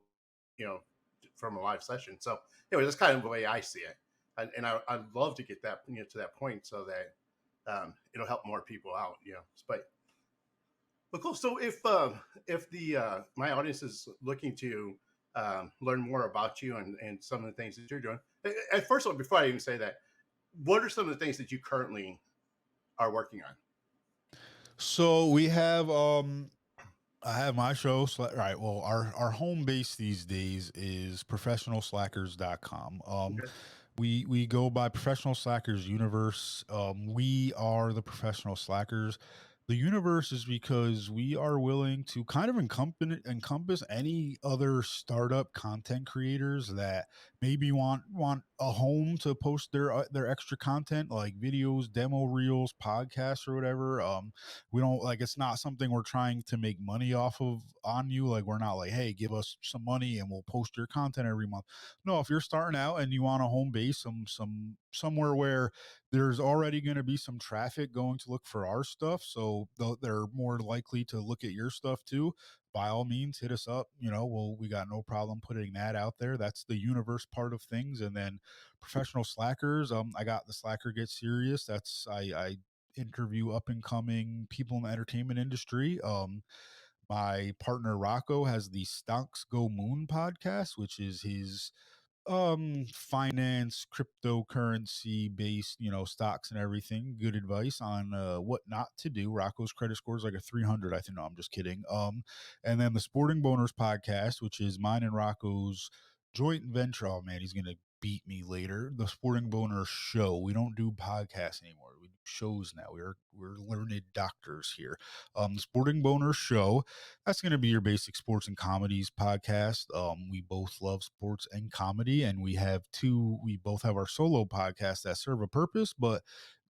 from a live session. So anyway, that's kind of the way I see it, and I'd love to get that to that point so that it'll help more people out. But cool. So if the my audience is looking to learn more about you and some of the things that you're doing, and first of all, before I even say that, what are some of the things that you currently are working on? So we have I have my show. Right. Well, our home base these days is professionalslackers.com. Okay. We go by Professional Slackers Universe. We are the professional slackers. The universe is because we are willing to kind of encompass any other startup content creators that maybe want a home to post their extra content like videos, demo reels, podcasts, or whatever. We don't like it's not something we're trying to make money off of on you. Like we're not like, hey, give us some money and we'll post your content every month. No, if you're starting out and you want a home base, somewhere where there's already going to be some traffic going to look for our stuff, so they're more likely to look at your stuff too. By all means, hit us up. We got no problem putting that out there. That's the universe part of things, and then professional slackers. I got the Slacker Get Serious. I interview up and coming people in the entertainment industry. My partner Rocco has the Stocks Go Moon podcast, which is his finance, cryptocurrency based, stocks and everything. Good advice on what not to do. Rocco's credit score is like a 300, I think. No, I'm just kidding. And then the Sporting Boners podcast, which is mine and Rocco's joint venture. Oh man, he's gonna beat me later. The Sporting Boners show. We don't do podcasts anymore. We do shows now. We're learned doctors here. The Sporting Boners show, that's going to be your basic sports and comedies podcast. We both love sports and comedy, and we both have our solo podcasts that serve a purpose, but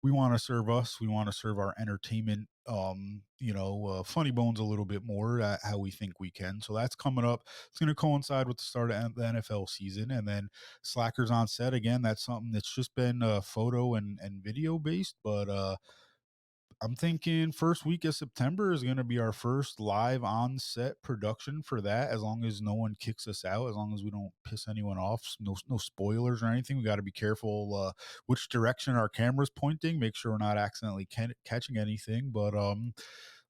we want to serve us. We want to serve our entertainment, funny bones a little bit more at how we think we can. So that's coming up. It's going to coincide with the start of the NFL season. And then Slackers on Set, again, that's something that's just been photo and video based, but I'm thinking first week of September is going to be our first live on set production for that. As long as no one kicks us out, as long as we don't piss anyone off, no spoilers or anything. We got to be careful which direction our camera's pointing. Make sure we're not accidentally catching anything. But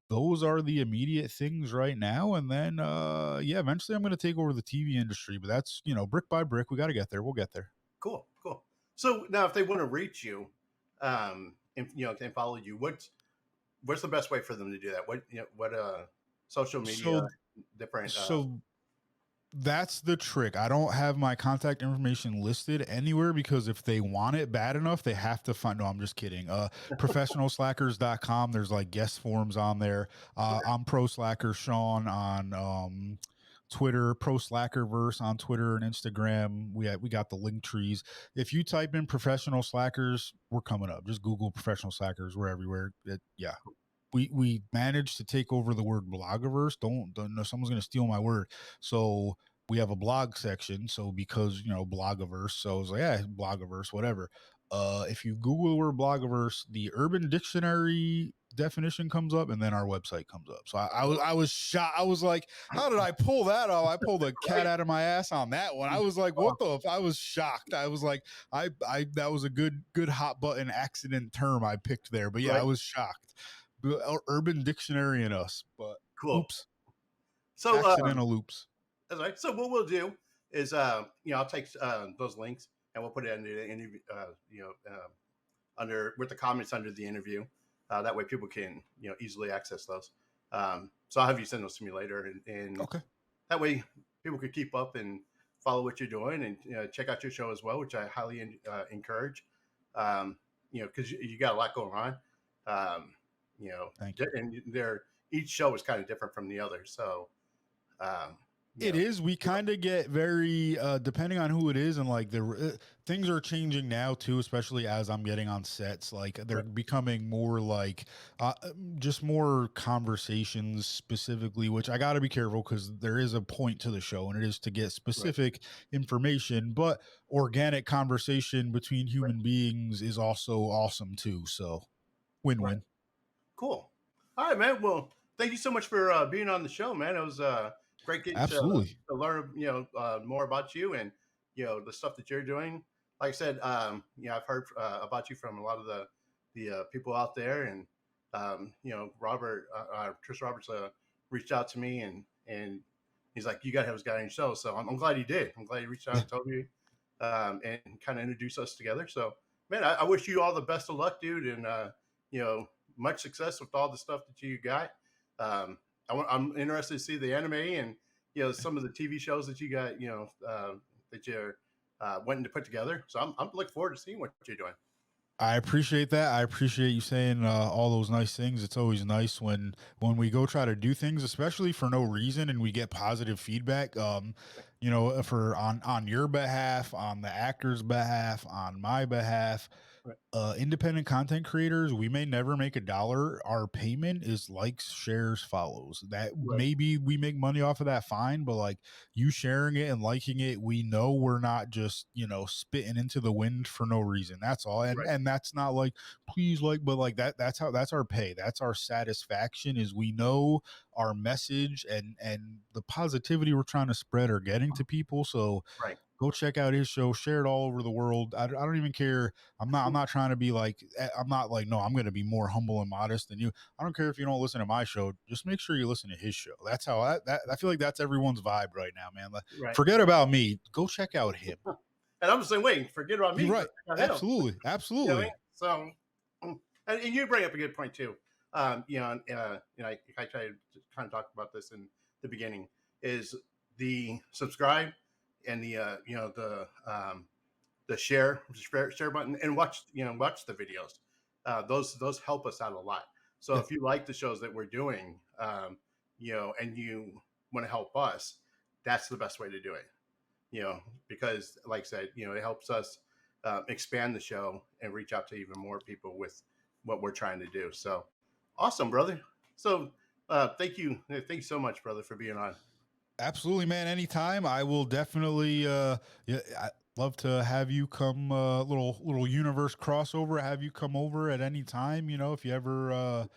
those are the immediate things right now. And then eventually I'm going to take over the TV industry. But that's brick by brick. We got to get there. We'll get there. Cool. Cool. So now, if they want to reach you, and follow you, what's the best way for them to do that? What social media, So different so that's the trick. I don't have my contact information listed anywhere because if they want it bad enough, they have to find. No, I'm just kidding. Professionalslackers.com. There's like guest forms on there. I'm Pro Slacker Sean on Twitter, Pro Slackerverse on Twitter and Instagram. We got the link trees. If you type in professional slackers, we're coming up. Just Google professional slackers. We're everywhere. Yeah, we managed to take over the word blogiverse. Don't know, someone's going to steal my word. So we have a blog section. So because blogiverse, so I was like, yeah, blogiverse, whatever. If you Google the word blogiverse, the Urban Dictionary definition comes up, and then our website comes up. So I was shocked. I was like, how did I pull that off? I pulled a cat Right? out of my ass on that one. I was like, Oh, what the? I was shocked. I was like, I that was a good hot button accident term I picked there. But yeah, I right. was shocked. Urban Dictionary and us, but Cool. oops, So, accidental oops. that's right. So what we'll do is, I'll take those links and we'll put it under the interview, under with the comments under the interview. That way, people can easily access those. So I'll have you send those to me later, and Okay. that way people could keep up and follow what you're doing and check out your show as well, which I highly encourage. Because you got a lot going on. Thank you. And each show is kind of different from the other. So um, It is. We kind of get very depending on who it is, and like the things are changing now too, especially as I'm getting on sets. Like they're right, becoming more like just more conversations specifically, which I got to be careful because there is a point to the show, and it is to get right, specific information. But organic conversation between right, human beings is also awesome too. So right. win-win. Cool. All right, man. Well, thank you so much for being on the show, man. It was great getting Absolutely. to learn, more about you and the stuff that you're doing. Like I said, I've heard about you from a lot of the people out there, and Robert, Chris Roberts, reached out to me, and he's like, "You got to have this guy on your show." So I'm glad he did. I'm glad he reached out and told me, and kind of introduced us together. So, man, I wish you all the best of luck, dude, and much success with all the stuff that you got. I'm interested to see the anime and some of the TV shows that you got. That you're wanting to put together. So I'm looking forward to seeing what you're doing. I appreciate that. I appreciate you saying all those nice things. It's always nice when we go try to do things, especially for no reason, and we get positive feedback. For on your behalf, on the actor's behalf, on my behalf. Right, Independent content creators, we may never make $1. Our payment is likes, shares, follows. That right, maybe we make money off of that, fine, but like you sharing it and liking it, we know we're not just spitting into the wind for no reason. That's all, and right, and that's not like please like, but like that's our pay. That's our satisfaction. Is we know our message and the positivity we're trying to spread are getting to people. So right, go check out his show, share it all over the world. I don't even care. I'm not trying to be like, I'm not like, no, I'm going to be more humble and modest than you. I don't care if you don't listen to my show. Just make sure you listen to his show. That's how I feel like that's everyone's vibe right now, man. Like, right. forget about me. Go check out him. And I'm just saying, wait, forget about You're me. Go right. check out him. Absolutely. You know what I mean? Absolutely. So, and you bring up a good point too. I try to kind of talk about this in the beginning is the subscribe and the share button and watch the videos. Those help us out a lot. So Yeah. if you like the shows that we're doing, and you want to help us, that's the best way to do it. Because like I said, it helps us expand the show and reach out to even more people with what we're trying to do. So awesome, brother. So thank you so much, brother, for being on. Absolutely, man. Anytime. I will definitely yeah, I love to have you come little universe crossover, have you come over at any time, if you ever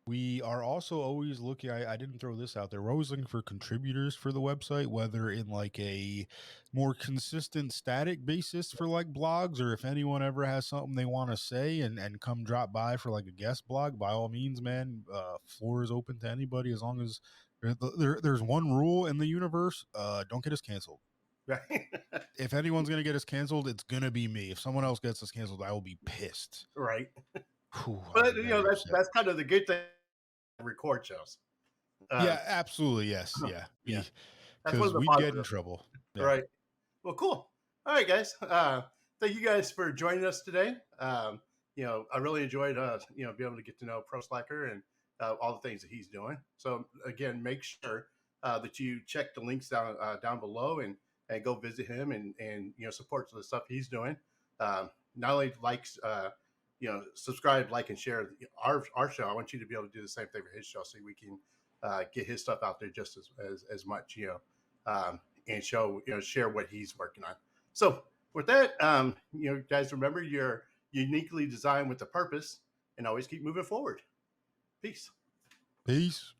we are also always looking. I didn't throw this out there. We're always looking for contributors for the website, whether in like a more consistent static basis for like blogs, or if anyone ever has something they want to say and come drop by for like a guest blog, by all means, man. Floor is open to anybody as long as there's one rule in the universe. Don't get us canceled. Right. If anyone's gonna get us canceled, it's gonna be me. If someone else gets us canceled, I will be pissed. Right. Whew, I'll But be very upset. that's kind of the good thing. Record shows. Um, Yeah, absolutely. Yes. Yeah. yeah, Be that's one of because the we'd get in positives. trouble. Yeah. Right. Well, cool. All right, guys. Thank you guys for joining us today. I really enjoyed, being able to get to know Pro Slacker and all the things that he's doing. So again, make sure that you check the links down below and go visit him and support the stuff he's doing. Not only likes, subscribe, like, and share our show. I want you to be able to do the same thing for his show, so we can get his stuff out there just as much, and share what he's working on. So with that, guys, remember you're uniquely designed with a purpose, and always keep moving forward. Peace. Peace.